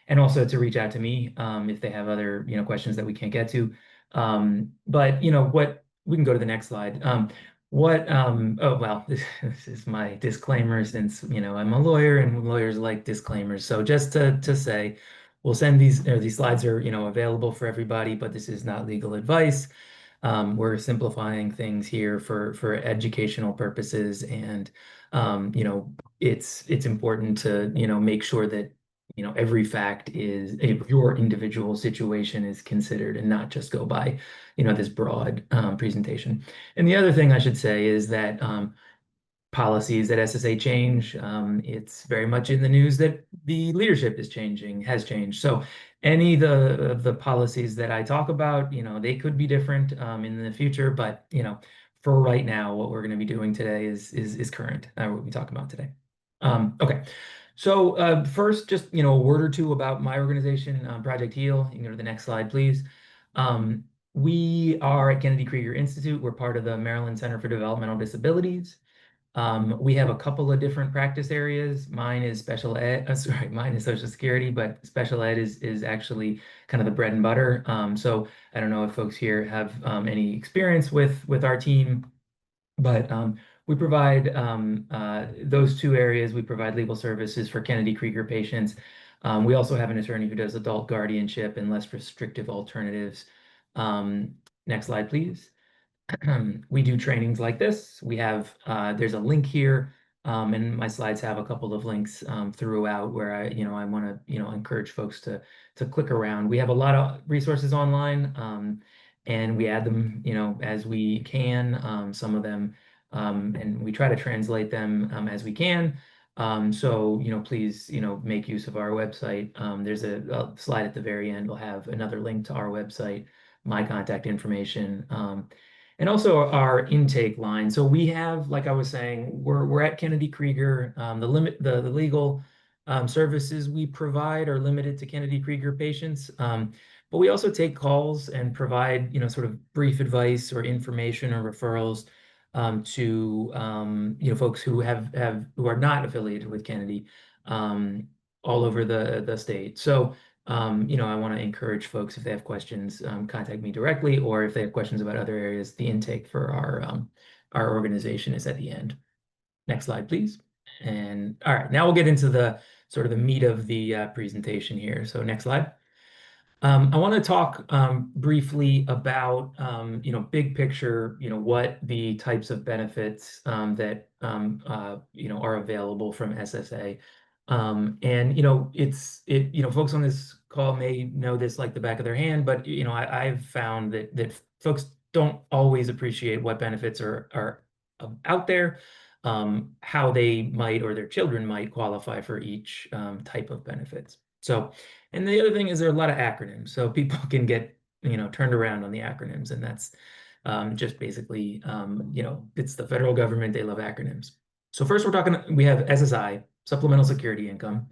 And also to reach out to me if they have other questions that we can't get to. But what we can go to the next slide. Oh well, this is my disclaimer since I'm a lawyer and lawyers like disclaimers. So just to say, we'll send these slides are available for everybody, but this is not legal advice. We're simplifying things here for educational purposes, and it's important to make sure that every fact is your individual situation is considered and not just go by this broad presentation. And the other thing I should say is that policies at SSA change. It's very much in the news that the leadership has changed. So any of the policies that I talk about, they could be different in the future, but for right now, what we're going to be doing today is current. What we talk about today. Okay. So first, just a word or two about my organization, Project HEAL. You can go to the next slide, please. We are at Kennedy Krieger Institute. We're part of the Maryland Center for Developmental Disabilities. We have a couple of different practice areas. Mine is special ed. Mine is Social Security, but special ed is actually kind of the bread and butter. So I don't know if folks here have any experience with our team, but we provide those two areas. We provide legal services for Kennedy Krieger patients. We also have an attorney who does adult guardianship and less restrictive alternatives. Next slide, please. We do trainings like this. We have, there's a link here, and my slides have a couple of links throughout where I want to, encourage folks to click around. We have a lot of resources online, and we add them, as we can, some of them, and we try to translate them as we can. So, please, make use of our website. There's a slide at the very end. We'll have another link to our website, my contact information, and also our intake line. So we have, like I was saying, we're at Kennedy Krieger. The legal services we provide are limited to Kennedy Krieger patients, but we also take calls and provide sort of brief advice or information or referrals to folks who are not affiliated with Kennedy all over the state. So I want to encourage folks, if they have questions, contact me directly, or if they have questions about other areas, the intake for our organization is at the end. Next slide, please. And all right, now we'll get into the sort of the meat of the presentation here. So next slide. I want to talk briefly about, big picture, what the types of benefits that, are available from SSA. And folks on this call may know this like the back of their hand, but, I've found that folks don't always appreciate what benefits are out there, how they might or their children might qualify for each type of benefits. So, and the other thing is there are a lot of acronyms, so people can get, turned around on the acronyms, and that's just basically, it's the federal government, they love acronyms. So first we have SSI, Supplemental Security Income.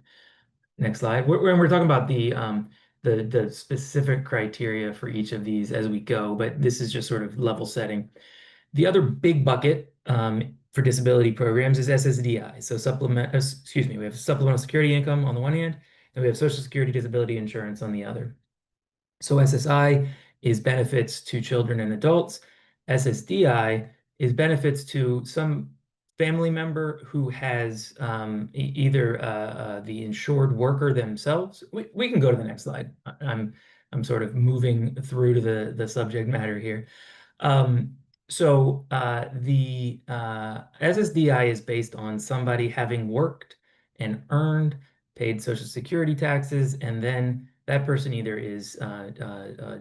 Next slide. We're talking about the specific criteria for each of these as we go, but this is just sort of level setting. The other big bucket for disability programs is SSDI. So we have Supplemental Security Income on the one hand, and we have Social Security Disability Insurance on the other. So SSI is benefits to children and adults. SSDI is benefits to some family member who has either the insured worker themselves. We can go to the next slide. I'm sort of moving through to the subject matter here. So the SSDI is based on somebody having worked and earned, paid Social Security taxes, and then that person either is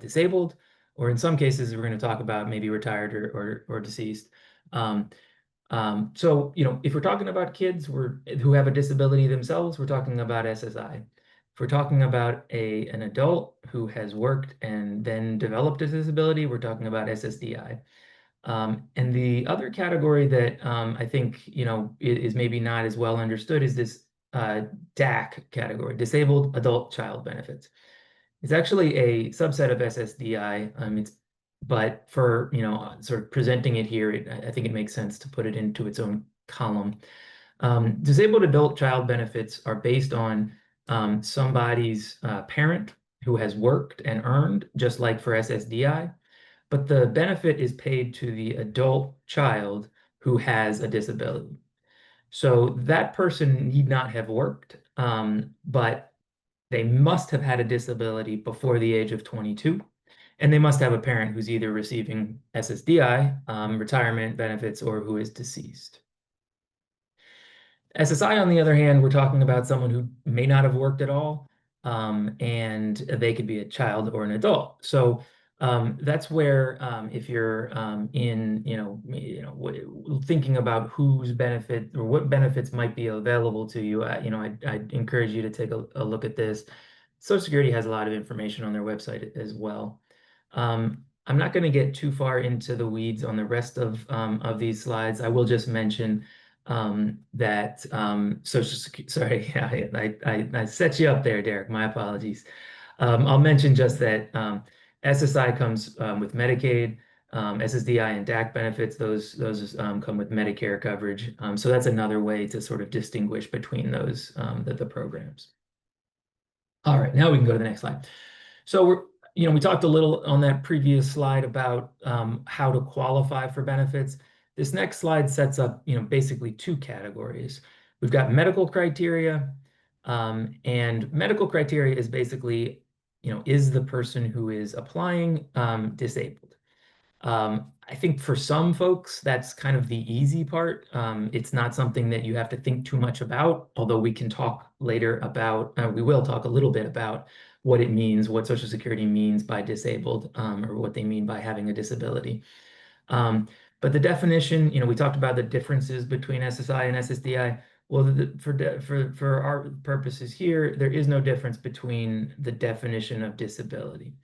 disabled, or in some cases we're going to talk about maybe retired or deceased. So if we're talking about kids who have a disability themselves, we're talking about SSI. If we're talking about an adult who has worked and then developed a disability, we're talking about SSDI. And the other category that I think, is maybe not as well understood is this DAC category, Disabled Adult Child Benefits. It's actually a subset of SSDI. But for, sort of presenting it here, I think it makes sense to put it into its own column. Disabled adult child benefits are based on somebody's parent who has worked and earned, just like for SSDI, but the benefit is paid to the adult child who has a disability. So that person need not have worked, but they must have had a disability before the age of 22. And they must have a parent who's either receiving SSDI, retirement benefits, or who is deceased. SSI, on the other hand, we're talking about someone who may not have worked at all, and they could be a child or an adult. So that's where, if you're thinking about whose benefit or what benefits might be available to you, I'd encourage you to take a look at this. Social Security has a lot of information on their website as well. I'm not going to get too far into the weeds on the rest of these slides. I will just mention that Social Security, sorry, I set you up there, Derek, my apologies. I'll mention just that SSI comes with Medicaid, SSDI and DAC benefits, those come with Medicare coverage. So that's another way to sort of distinguish between those, the programs. All right, now we can go to the next slide. So we talked a little on that previous slide about how to qualify for benefits. This next slide sets up, basically two categories. We've got medical criteria, and medical criteria is basically, is the person who is applying disabled? I think for some folks, that's kind of the easy part. It's not something that you have to think too much about, although we can talk later about, we will talk a little bit about what it means, what Social Security means by disabled, or what they mean by having a disability. But the definition, we talked about the differences between SSI and SSDI. Well, for our purposes here, there is no difference between the definition of disability.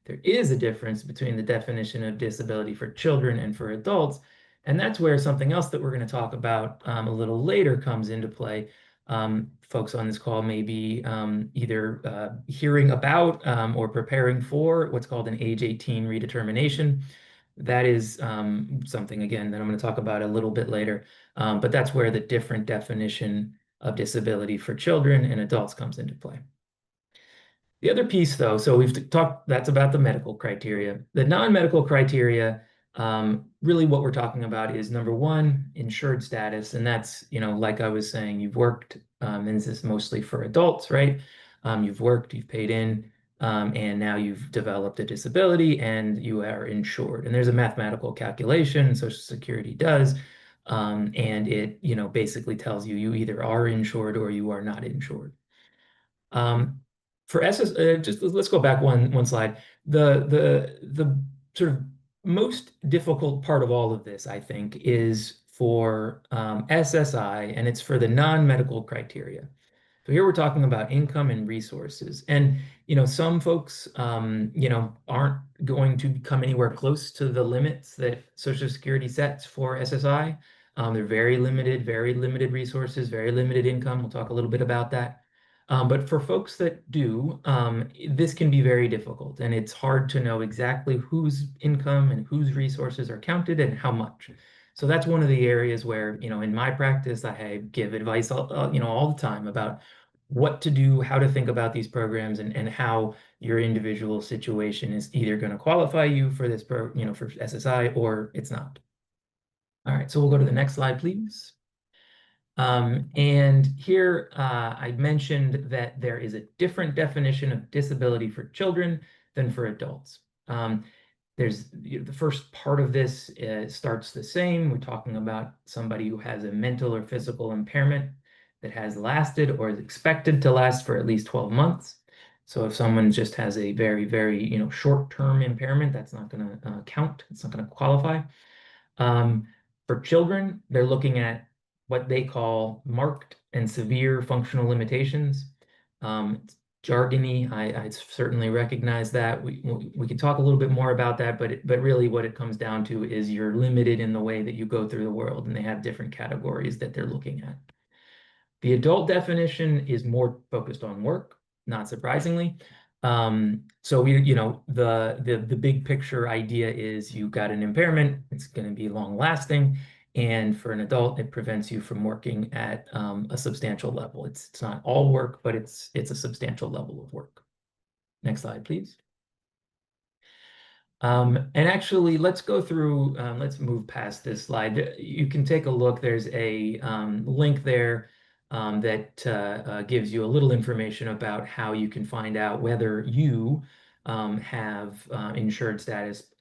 There is a difference between the definition of disability for children and for adults, and that's where something else that we're going to talk about a little later comes into play. Folks on this call may be either hearing about or preparing for what's called an age 18 redetermination. That is something, again, that I'm going to talk about a little bit later, but that's where the different definition of disability for children and adults comes into play. The other piece, though, so we've talked, that's about the medical criteria. The non-medical criteria, really what we're talking about is, number one, insured status. And that's, like I was saying, you've worked, and this is mostly for adults, right? You've worked, you've paid in, and now you've developed a disability and you are insured. And there's a mathematical calculation Social Security does, and it, basically tells you either are insured or you are not insured. For just let's go back one slide. The sort of most difficult part of all of this, I think, is for SSI, and it's for the non-medical criteria. So here we're talking about income and resources, and some folks aren't going to come anywhere close to the limits that Social Security sets for SSI. They're very limited resources, very limited income. We'll talk a little bit about that. But for folks that do, this can be very difficult, and it's hard to know exactly whose income and whose resources are counted and how much. So that's one of the areas where, in my practice, I give advice, all the time about what to do, how to think about these programs, and how your individual situation is either going to qualify you for this for SSI or it's not. All right, so we'll go to the next slide, please. And here I mentioned that there is a different definition of disability for children than for adults. There's the first part of this starts the same. We're talking about somebody who has a mental or physical impairment that has lasted or is expected to last for at least 12 months. So if someone just has a very, very short-term impairment, that's not going to count. It's not going to qualify. For children, they're looking at what they call marked and severe functional limitations. jargony. I certainly recognize that. We can talk a little bit more about that, but really what it comes down to is you're limited in the way that you go through the world, and they have different categories that they're looking at. The adult definition is more focused on work, not surprisingly. So the big picture idea is you've got an impairment, it's going to be long lasting, and for an adult, it prevents you from working at a substantial level. It's not all work, but it's a substantial level of work. Next slide, please. And actually, let's go through, let's move past this slide. You can take a look. There's a link there that gives you a little information about how you can find out whether you have insured status.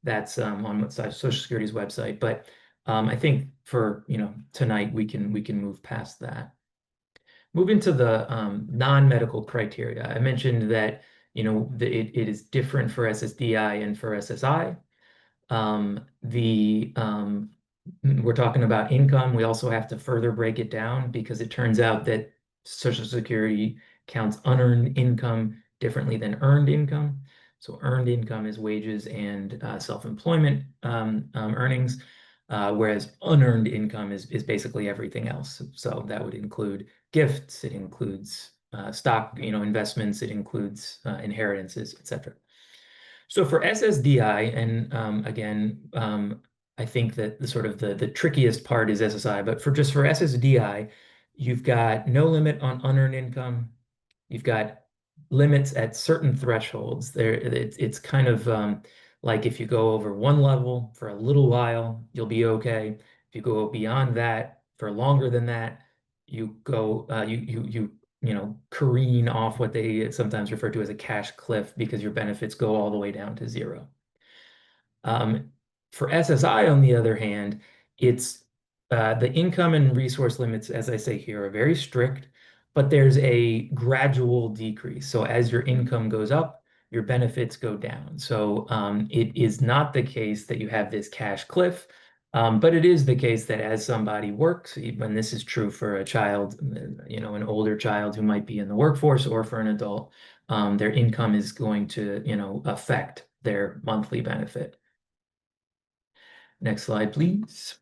That's on Social Security's website. But I think for tonight we can move past that. Move into the non-medical criteria. I mentioned that it is different for SSDI and for SSI. We're talking about income. We also have to further break it down because it turns out that Social Security counts unearned income differently than earned income. So earned income is wages and self-employment earnings, whereas unearned income is basically everything else. So that would include gifts, it includes stock, investments, it includes inheritances, etc. So for SSDI, and again, I think that the trickiest part is SSI, but for SSDI, you've got no limit on unearned income. You've got limits at certain thresholds. It's kind of like if you go over one level for a little while, you'll be okay. If you go beyond that for longer than that, you go careen off what they sometimes refer to as a cash cliff because your benefits go all the way down to zero. For SSI, on the other hand, it's the income and resource limits, as I say here, are very strict, but there's a gradual decrease. So as your income goes up, your benefits go down. So it is not the case that you have this cash cliff, but it is the case that as somebody works, and this is true for a child, an older child who might be in the workforce, or for an adult, their income is going to, affect their monthly benefit. Next slide, please.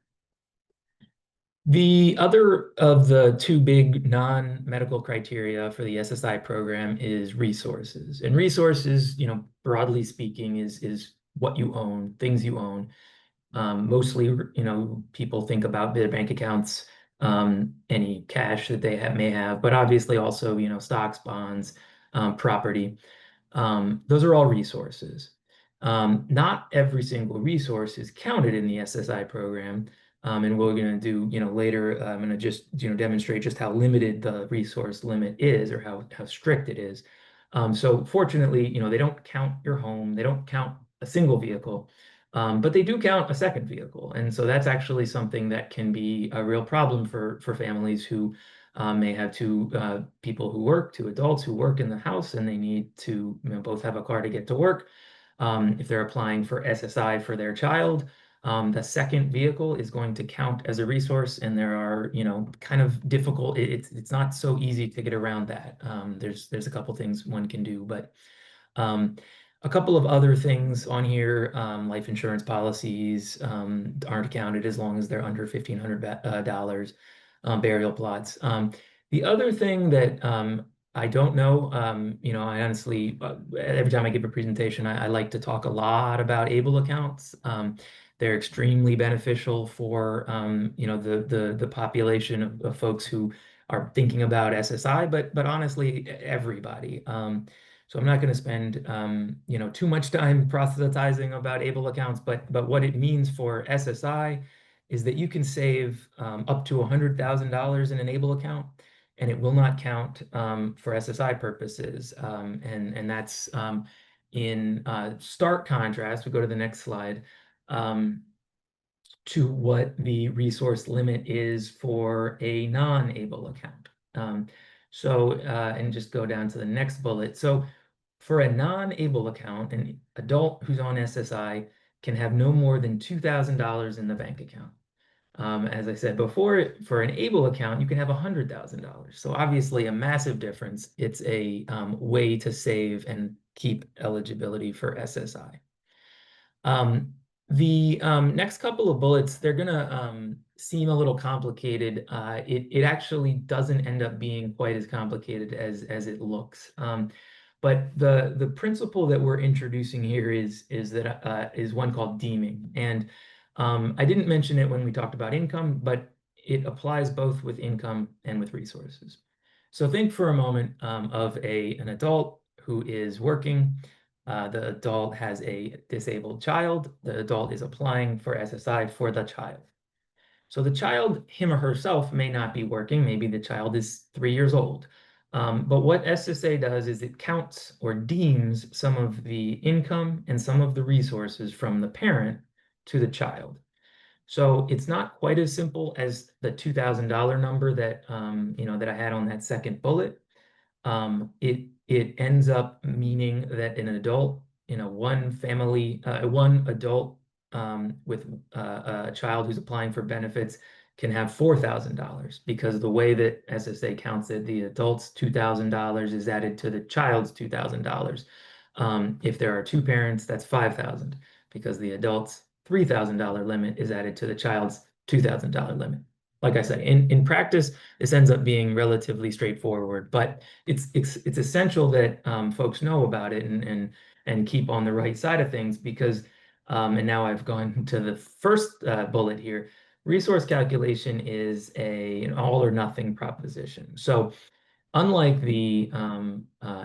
The other of the two big non-medical criteria for the SSI program is resources. And resources, broadly speaking, is what you own, things you own. Mostly, people think about their bank accounts, any cash that they may have, but obviously also, stocks, bonds, property. Those are all resources. Not every single resource is counted in the SSI program. And we're going to do, later, I'm going to just, demonstrate just how limited the resource limit is or how strict it is. So fortunately, they don't count your home. They don't count a single vehicle, but they do count a second vehicle. And so that's actually something that can be a real problem for families who may have two people who work, two adults who work in the house, and they need to both have a car to get to work. If they're applying for SSI for their child, the second vehicle is going to count as a resource, and there are, kind of difficult. It's not so easy to get around that. There's a couple things one can do, but a couple of other things on here, life insurance policies aren't counted as long as they're under $1,500. Burial plots. The other thing that I don't know, I honestly, every time I give a presentation, I like to talk a lot about ABLE accounts. They're extremely beneficial for, the population of folks who are thinking about SSI, but honestly, everybody. So I'm not going to spend, too much time proselytizing about ABLE accounts, but what it means for SSI is that you can save up to $100,000 in an ABLE account, and it will not count for SSI purposes. And that's in stark contrast, we go to the next slide, to what the resource limit is for a non-ABLE account. And just go down to the next bullet. So for a non-ABLE account, an adult who's on SSI can have no more than $2,000 in the bank account. As I said before, for an ABLE account, you can have $100,000. So obviously a massive difference. It's a way to save and keep eligibility for SSI. The next couple of bullets, they're gonna seem a little complicated. It actually doesn't end up being quite as complicated as it looks. But the principle that we're introducing here is one called deeming. And I didn't mention it when we talked about income, but it applies both with income and with resources. So think for a moment of an adult who is working. The adult has a disabled child. The adult is applying for SSI for the child. So the child, him or herself, may not be working. Maybe the child is 3 years old. But what SSA does is it counts or deems some of the income and some of the resources from the parent to the child. So it's not quite as simple as the $2,000 number that that I had on that second bullet. It ends up meaning that an adult in one adult with a child who's applying for benefits can have $4,000 because the way that SSA counts it, the adult's $2,000 is added to the child's $2,000. If there are two parents, that's $5,000 because the adult's $3,000 limit is added to the child's $2,000 limit. Like I said, in practice, this ends up being relatively straightforward, but it's essential that folks know about it and keep on the right side of things because, and now I've gone to the first bullet here, resource calculation is an all or nothing proposition. So unlike the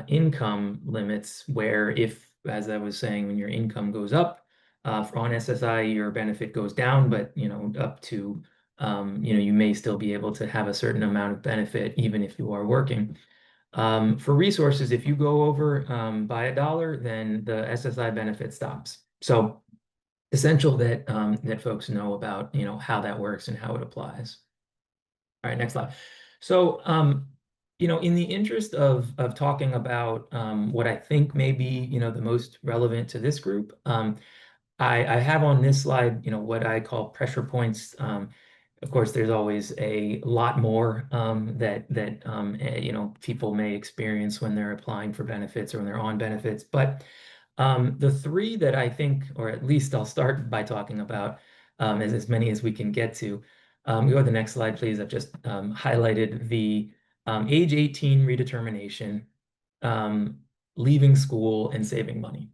income limits where if, as I was saying, when your income goes up on SSI, your benefit goes down, but up to you may still be able to have a certain amount of benefit even if you are working. For resources, if you go over by $1, then the SSI benefit stops. So essential that that folks know about how that works and how it applies. All right, next slide. So in the interest of talking about what I think may be the most relevant to this group, I have on this slide what I call pressure points. Of course, there's always a lot more that people may experience when they're applying for benefits or when they're on benefits. But the three that I think, or at least I'll start by talking about, as many as we can get to. Go to the next slide, please. I've just highlighted the age 18 redetermination, leaving school, and saving money.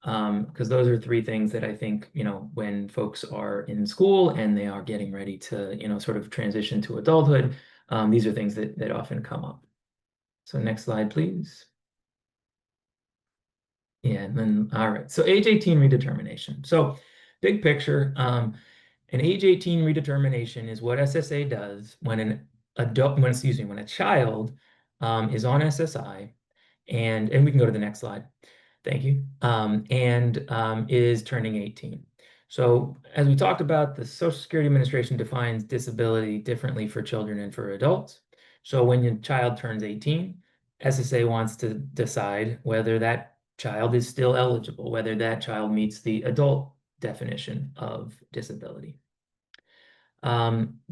Because those are three things that I think, when folks are in school and they are getting ready to, sort of transition to adulthood, these are things that often come up. So next slide, please. Yeah, and then, all right. So age 18 redetermination. So big picture, an age 18 redetermination is what SSA does when when a child is on SSI, and we can go to the next slide. Thank you. Is turning 18. So as we talked about, the Social Security Administration defines disability differently for children and for adults. So when your child turns 18, SSA wants to decide whether that child is still eligible, whether that child meets the adult definition of disability.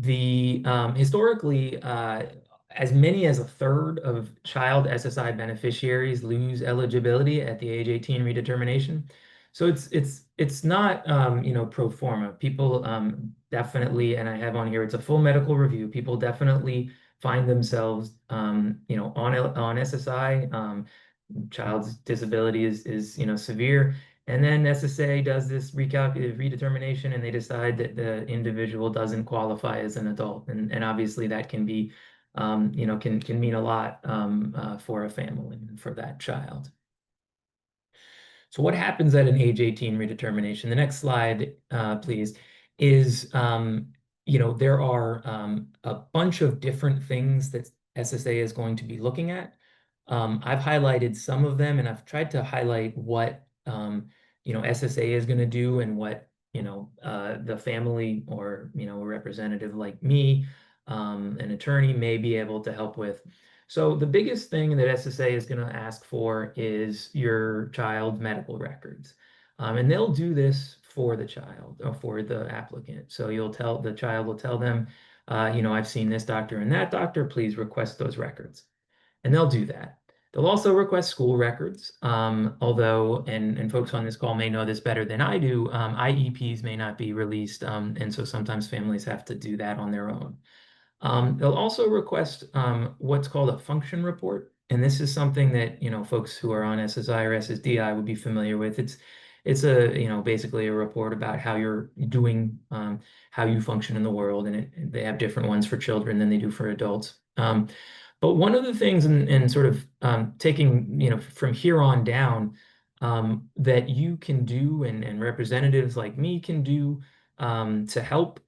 Historically, as many as a third of child SSI beneficiaries lose eligibility at the age 18 redetermination. So it's not pro forma. People definitely, and I have on here, it's a full medical review. People definitely find themselves on SSI. Child's disability is severe. And then SSA does this redetermination, and they decide that the individual doesn't qualify as an adult. And obviously that can be, can mean a lot for a family and for that child. So what happens at an age 18 redetermination? The next slide, please, is, there are a bunch of different things that SSA is going to be looking at. I've highlighted some of them, and I've tried to highlight what SSA is going to do and what the family or a representative like me, an attorney, may be able to help with. So the biggest thing that SSA is going to ask for is your child's medical records, and they'll do this for the child or for the applicant. So the child will tell them, I've seen this doctor and that doctor, please request those records. And they'll do that. They'll also request school records, although, and folks on this call may know this better than I do, IEPs may not be released, and so sometimes families have to do that on their own. They'll also request what's called a function report, and this is something that folks who are on SSI or SSDI would be familiar with. It's a basically a report about how you're doing, how you function in the world, and they have different ones for children than they do for adults. But one of the things in sort of taking from here on down that you can do and representatives like me can do to help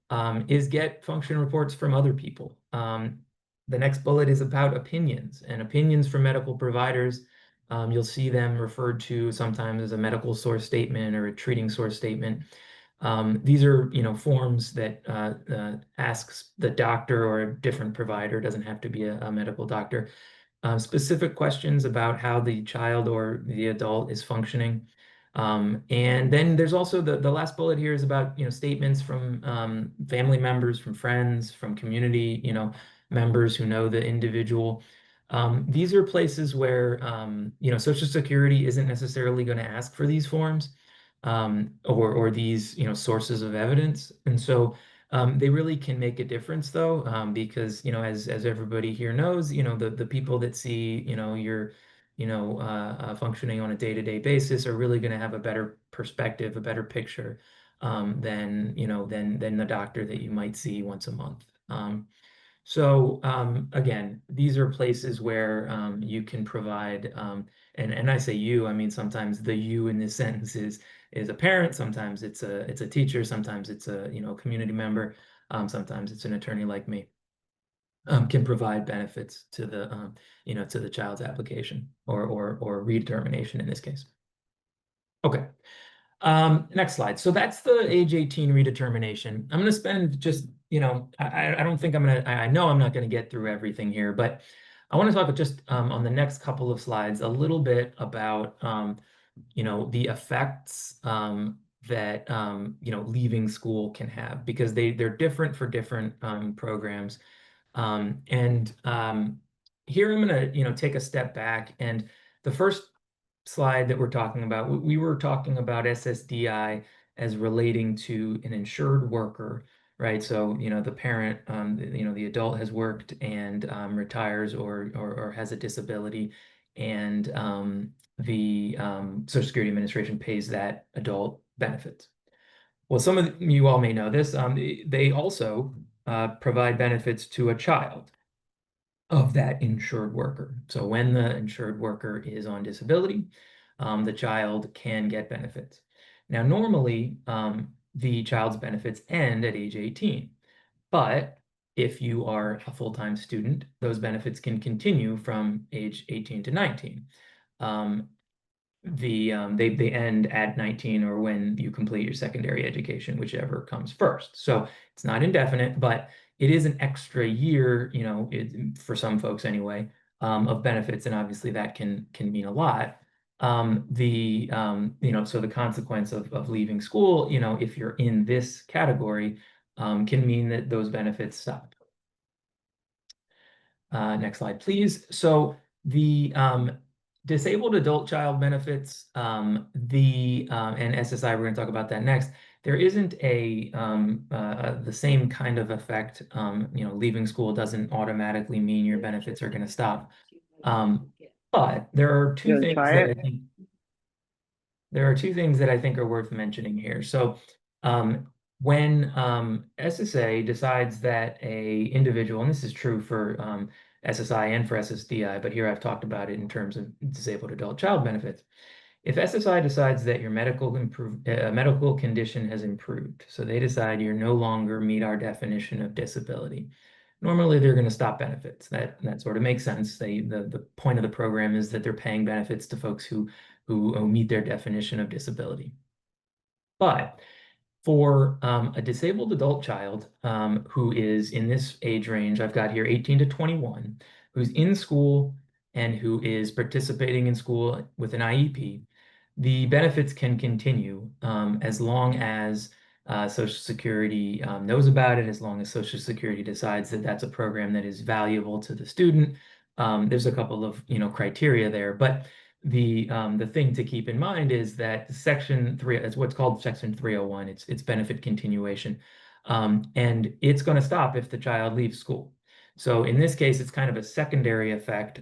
is get function reports from other people. The next bullet is about opinions, and opinions from medical providers. You'll see them referred to sometimes as a medical source statement or a treating source statement. These are, forms that asks the doctor or a different provider, doesn't have to be a medical doctor, specific questions about how the child or the adult is functioning. And then there's also the last bullet here is about, statements from family members, from friends, from community, members who know the individual. These are places where, Social Security isn't necessarily going to ask for these forms or these, sources of evidence. And so they really can make a difference though, because, as everybody here knows, the people that see, your functioning on a day-to-day basis are really going to have a better perspective, a better picture than the doctor that you might see once a month. So again, these are places where you can provide, and I say you, I mean sometimes the you in this sentence is a parent, sometimes it's a teacher, sometimes it's a community member, sometimes it's an attorney like me. Can provide benefits to the to the child's application or redetermination in this case. Okay. Next slide. So that's the age 18 redetermination. I'm going to spend just, I don't think I know I'm not going to get through everything here, but I want to talk just on the next couple of slides a little bit about, the effects that, leaving school can have, because they're different for different programs. Here I'm going to, take a step back, and the first slide that we're talking about, we were talking about SSDI as relating to an insured worker, right? So, the parent, the adult has worked and retires or has a disability, and the Social Security Administration pays that adult benefits. Well, some of you all may know this. They also provide benefits to a child of that insured worker. So when the insured worker is on disability, the child can get benefits. Now, normally, the child's benefits end at age 18, but if you are a full-time student, those benefits can continue from age 18 to 19. They end at 19 or when you complete your secondary education, whichever comes first. So it's not indefinite, but it is an extra year, for some folks anyway, of benefits, and obviously that can mean a lot. So the consequence of leaving school, if you're in this category, can mean that those benefits stop. Next slide, please. So the disabled adult child benefits, and SSI, we're going to talk about that next. There isn't the same kind of effect. Leaving school doesn't automatically mean your benefits are going to stop. But there are two things that I think are worth mentioning here. So when SSA decides that a individual, and this is true for SSI and for SSDI, but here I've talked about it in terms of disabled adult child benefits. If SSI decides that your medical condition has improved, so they decide you no longer meet our definition of disability, normally they're going to stop benefits. That sort of makes sense. The point of the program is that they're paying benefits to folks who meet their definition of disability. But for a disabled adult child who is in this age range, I've got here 18 to 21, who's in school and who is participating in school with an IEP, the benefits can continue as long as Social Security knows about it, as long as Social Security decides that that's a program that is valuable to the student. There's a couple of criteria there, but the thing to keep in mind is that Section 3, it's what's called Section 301. It's benefit continuation, and it's going to stop if the child leaves school. So in this case, it's kind of a secondary effect.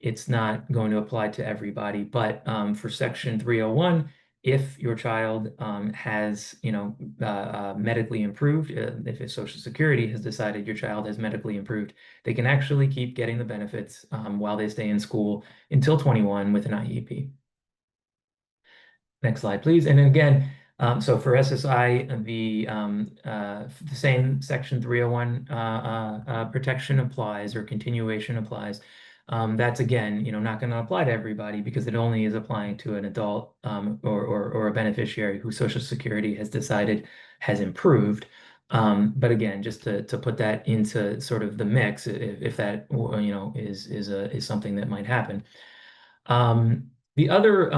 It's not going to apply to everybody, but for Section 301, if your child has, medically improved, if Social Security has decided your child has medically improved, they can actually keep getting the benefits while they stay in school until 21 with an IEP. Next slide, please. And then again, so for SSI, the same Section 301 protection applies, or continuation applies. That's again, not going to apply to everybody because it only is applying to an adult or a beneficiary who Social Security has decided has improved. But again, just to put that into sort of the mix, if that is something that might happen. The other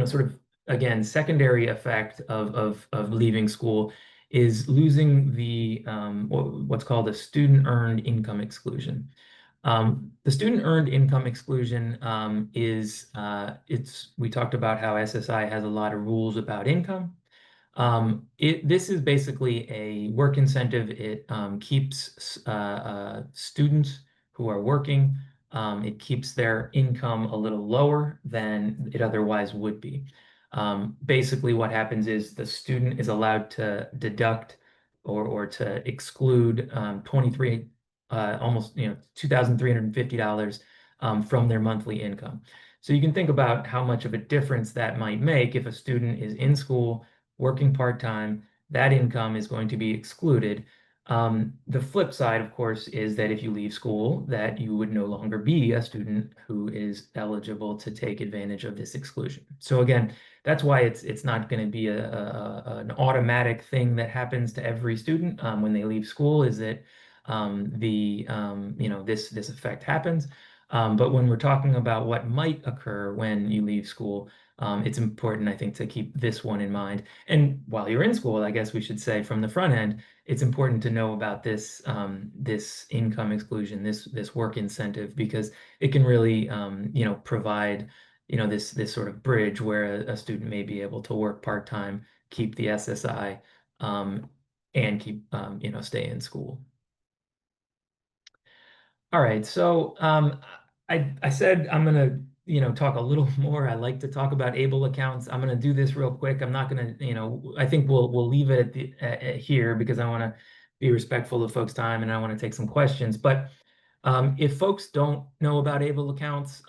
sort of, again, secondary effect of leaving school is losing the what's called a student earned income exclusion. The student earned income exclusion we talked about how SSI has a lot of rules about income. This is basically a work incentive. It keeps students who are working, it keeps their income a little lower than it otherwise would be. Basically, what happens is the student is allowed to deduct or to exclude almost $2,350 from their monthly income. So you can think about how much of a difference that might make if a student is in school working part-time. That income is going to be excluded. The flip side, of course, is that if you leave school, that you would no longer be a student who is eligible to take advantage of this exclusion. So again, that's why it's not going to be an automatic thing that happens to every student when they leave school, is that this effect happens. But when we're talking about what might occur when you leave school, it's important, I think, to keep this one in mind. And while you're in school, I guess we should say from the front end, it's important to know about this this income exclusion, this work incentive, because it can really provide this sort of bridge where a student may be able to work part-time, keep the SSI, and keep stay in school. All right, so I said I'm gonna talk a little more. I like to talk about ABLE accounts. I'm gonna do this real quick. I'm not gonna I think we'll leave it at here because I want to be respectful of folks' time and I want to take some questions. But if folks don't know about ABLE accounts,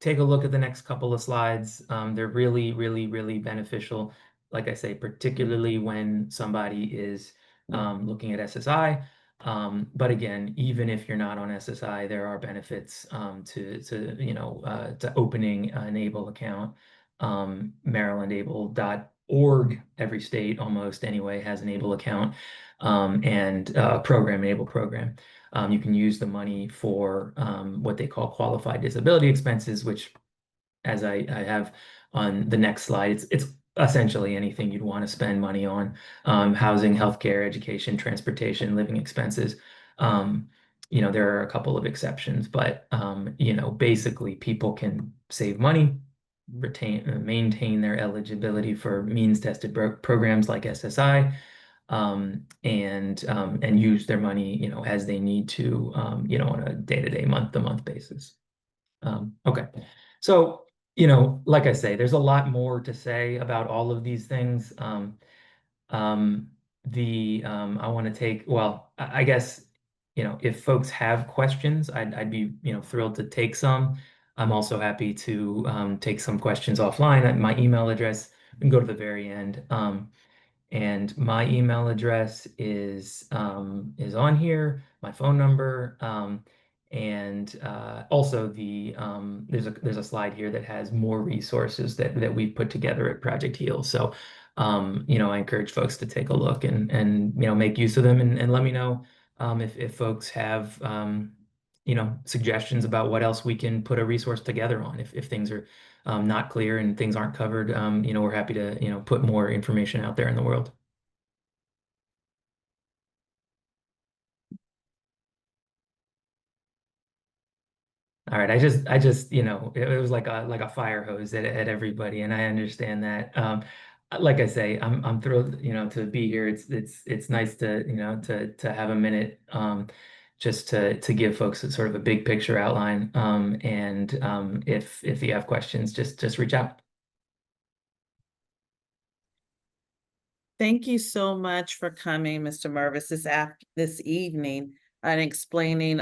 take a look at the next couple of slides. They're really, really, really beneficial. Like I say, particularly when somebody is looking at SSI. But again, even if you're not on SSI, there are benefits to opening an ABLE account. MarylandABLE.org, every state almost anyway has an ABLE account, and program, ABLE program. You can use the money for what they call qualified disability expenses, which, as I have on the next slide, it's essentially anything you'd want to spend money on: housing, healthcare, education, transportation, living expenses. There are a couple of exceptions, but basically people can save money, maintain their eligibility for means-tested programs like SSI, and use their money, as they need to, on a day-to-day, month-to-month basis. Okay, so like I say, there's a lot more to say about all of these things. I want to take, well, I guess, if folks have questions, I'd be, thrilled to take some. I'm also happy to take some questions offline. My email address, we can go to the very end. And my email address is on here, my phone number, and also there's a slide here that has more resources that we've put together at Project Heal. So I encourage folks to take a look and make use of them, and let me know if folks have suggestions about what else we can put a resource together on if things are not clear and things aren't covered. We're happy to, put more information out there in the world. All right, I just, it was like a fire hose at everybody, and I understand that. Like I say, I'm thrilled, to be here. It's nice to, to have a minute, just to give folks a sort of a big picture outline. And if you have questions, just reach out. Thank you so much for coming, Mr. Mervis, this evening and explaining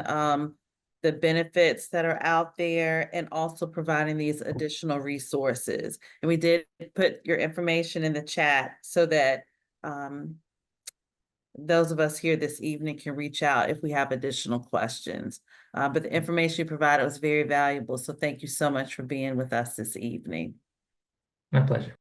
the benefits that are out there and also providing these additional resources. And we did put your information in the chat so that those of us here this evening can reach out if we have additional questions. But the information you provided was very valuable. So thank you so much for being with us this evening. My pleasure.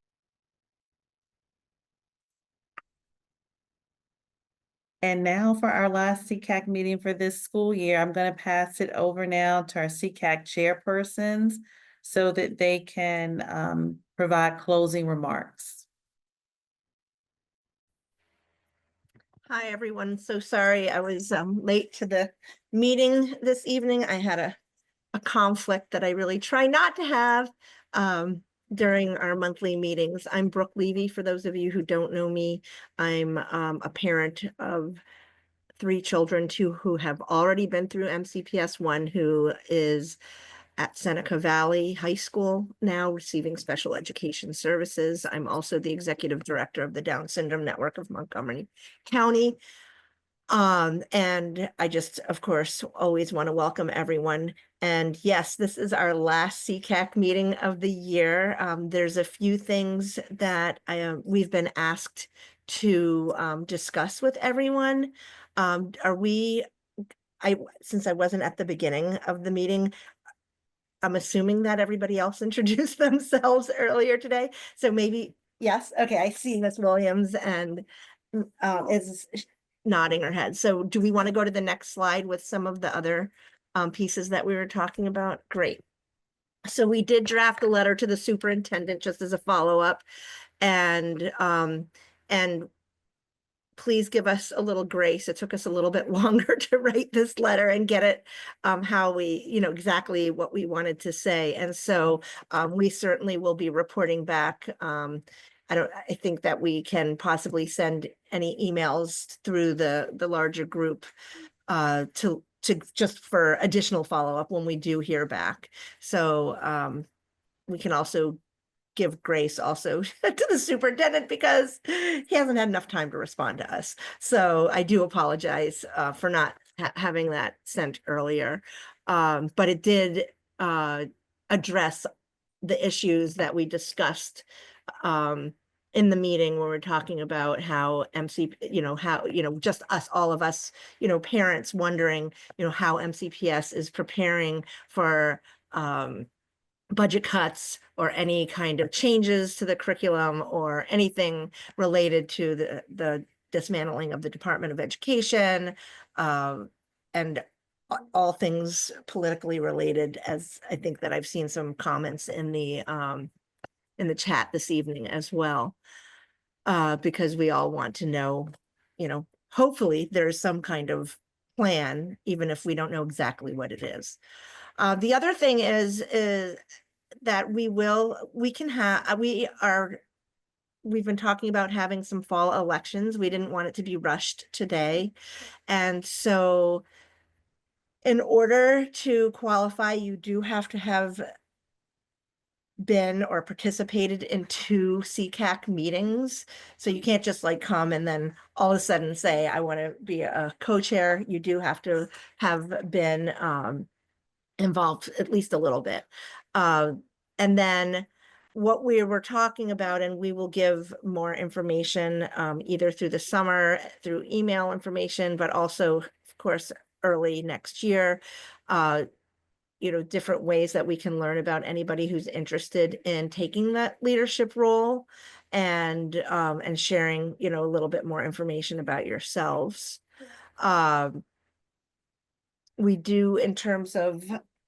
And now for our last SECAC meeting for this school year, I'm going to pass it over now to our SECAC chairpersons so that they can provide closing remarks. Hi, everyone. So sorry I was late to the meeting this evening. I had a conflict that I really try not to have during our monthly meetings. I'm Brooke Levy, for those of you who don't know me. I'm a parent of 3 children, 2 who have already been through MCPS, 1 who is at Seneca Valley High School now receiving special education services. I'm also the executive director of the Down Syndrome Network of Montgomery County. And I just, of course, always want to welcome everyone. And yes, this is our last SECAC meeting of the year. There's a few things that we've been asked to discuss with everyone. Since I wasn't at the beginning of the meeting, I'm assuming that everybody else introduced themselves earlier today. So maybe, yes, okay, I see Ms. Williams and is nodding her head. So do we want to go to the next slide with some of the other pieces that we were talking about? Great. So we did draft a letter to the superintendent just as a follow-up, and please give us a little grace. It took us a little bit longer to write this letter and get it how we, exactly what we wanted to say. And so we certainly will be reporting back. I think that we can possibly send any emails through the larger group to just for additional follow-up when we do hear back. So we can also give grace also to the superintendent because he hasn't had enough time to respond to us. So I do apologize for not having that sent earlier. But it did address the issues that we discussed in the meeting when we're talking about how just us, all of us, parents wondering, how MCPS is preparing for budget cuts or any kind of changes to the curriculum or anything related to the dismantling of the Department of Education, and all things politically related, as I think that I've seen some comments in the chat this evening as well, because we all want to know, hopefully there's some kind of plan, even if we don't know exactly what it is. The other thing is that we've been talking about having some fall elections. We didn't want it to be rushed today. And so in order to qualify, you do have to have been or participated in 2 SECAC meetings. So you can't just come and then all of a sudden say, I want to be a co-chair. You do have to have been involved at least a little bit. And then what we were talking about, and we will give more information either through the summer, through email information, but also, of course, early next year, different ways that we can learn about anybody who's interested in taking that leadership role and sharing, a little bit more information about yourselves. we do in terms of,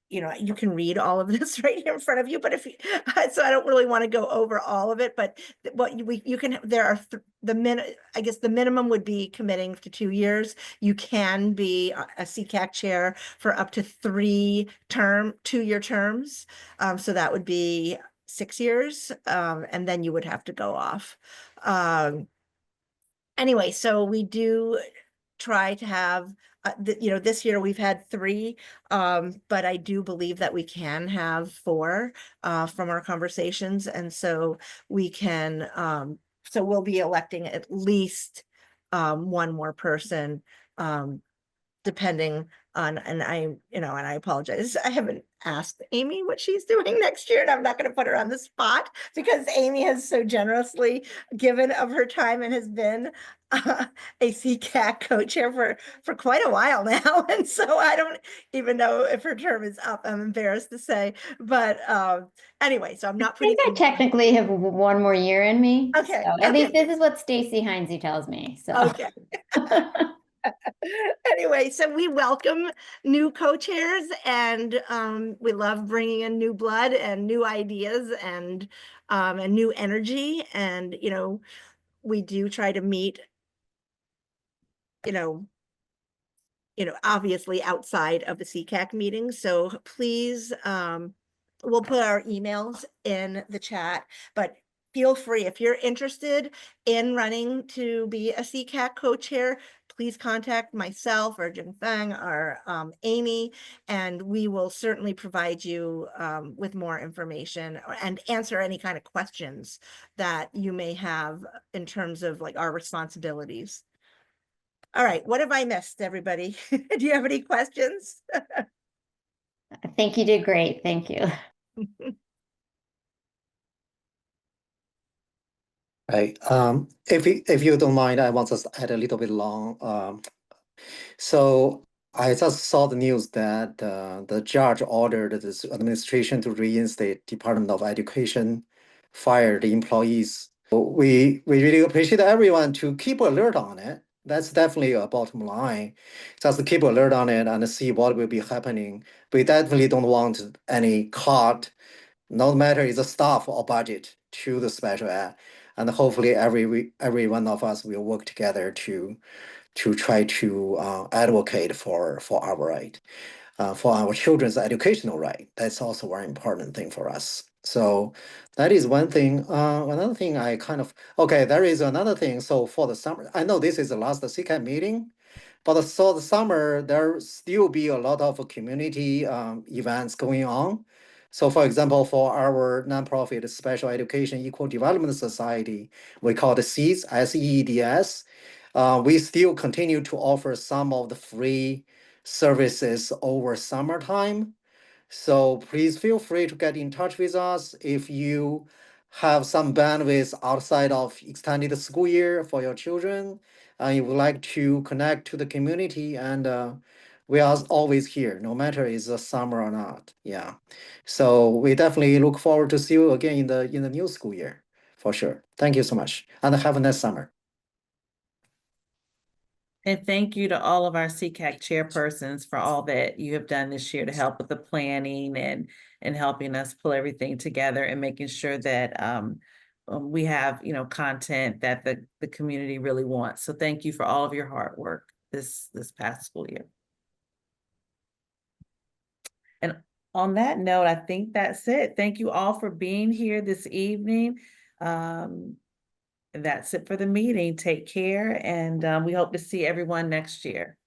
you know, you can read all of this right here in front of you, but if you, so I don't really want to go over all of it, but what you can, there are I guess the minimum would be committing to 2 years. You can be a SECAC chair for up to 3 2-year terms. So that would be 6 years, and then you would have to go off. Anyway, so we do try to have, you know, this year we've had 3, but I do believe that we can have 4 from our conversations. And so we can, so we'll be electing at least 1 more person, depending on, and I, you know, and I apologize, I haven't asked Amy what she's doing next year, and I'm not going to put her on the spot because Amy has so generously given of her time and has been a SECAC co-chair for quite a while now. And so I don't even know if her term is up, I'm embarrassed to say, but anyway, so I'm not I think I technically have 1 more year in me. Okay, So at least this is what Stacy Heinze tells me. So okay. Anyway, so we welcome new co-chairs, and we love bringing in new blood and new ideas and new energy. And, you know, we do try to meet, you know, obviously outside of the SECAC meeting. So please, we'll put our emails in the chat, but feel free, if you're interested in running to be a SECAC co-chair, please contact myself or Jing Feng or Amy, and we will certainly provide you with more information and answer any kind of questions that you may have in terms of like our responsibilities. All right, what have I missed, everybody? Do you have any questions? I think you did great. Thank you. Right. If you don't mind, I want to add a little bit long. So I just saw the news that the judge ordered this administration to reinstate Department of Education fired employees. We really appreciate everyone to keep alert on it. That's definitely a bottom line. Just keep alert on it and see what will be happening. We definitely don't want any cut, no matter is the staff or budget, to the special ed. And hopefully every one of us will work together to try to advocate for our right, for our children's educational right. That's also a very important thing for us. So that is one thing. Another thing I kind of, okay, there is another thing. So for the summer, I know this is the last SECAC meeting, but so the summer, there still be a lot of community events going on. So for example, for our nonprofit Special Education Equal Development Society, we call it SEEDS, SEEDS. We still continue to offer some of the free services over summertime. So please feel free to get in touch with us if you have some bandwidth outside of extended school year for your children, and you would like to connect to the community. And we are always here, no matter is the summer or not. Yeah. So we definitely look forward to see you again in the new school year, for sure. Thank you so much, and have a nice summer. And thank you to all of our SECAC chairpersons for all that you have done this year to help with the planning and helping us pull everything together and making sure that we have, you know, content that the community really wants. So thank you for all of your hard work this past school year. And on that note, I think that's it. Thank you all for being here this evening. That's it for the meeting. Take care, and we hope to see everyone next year.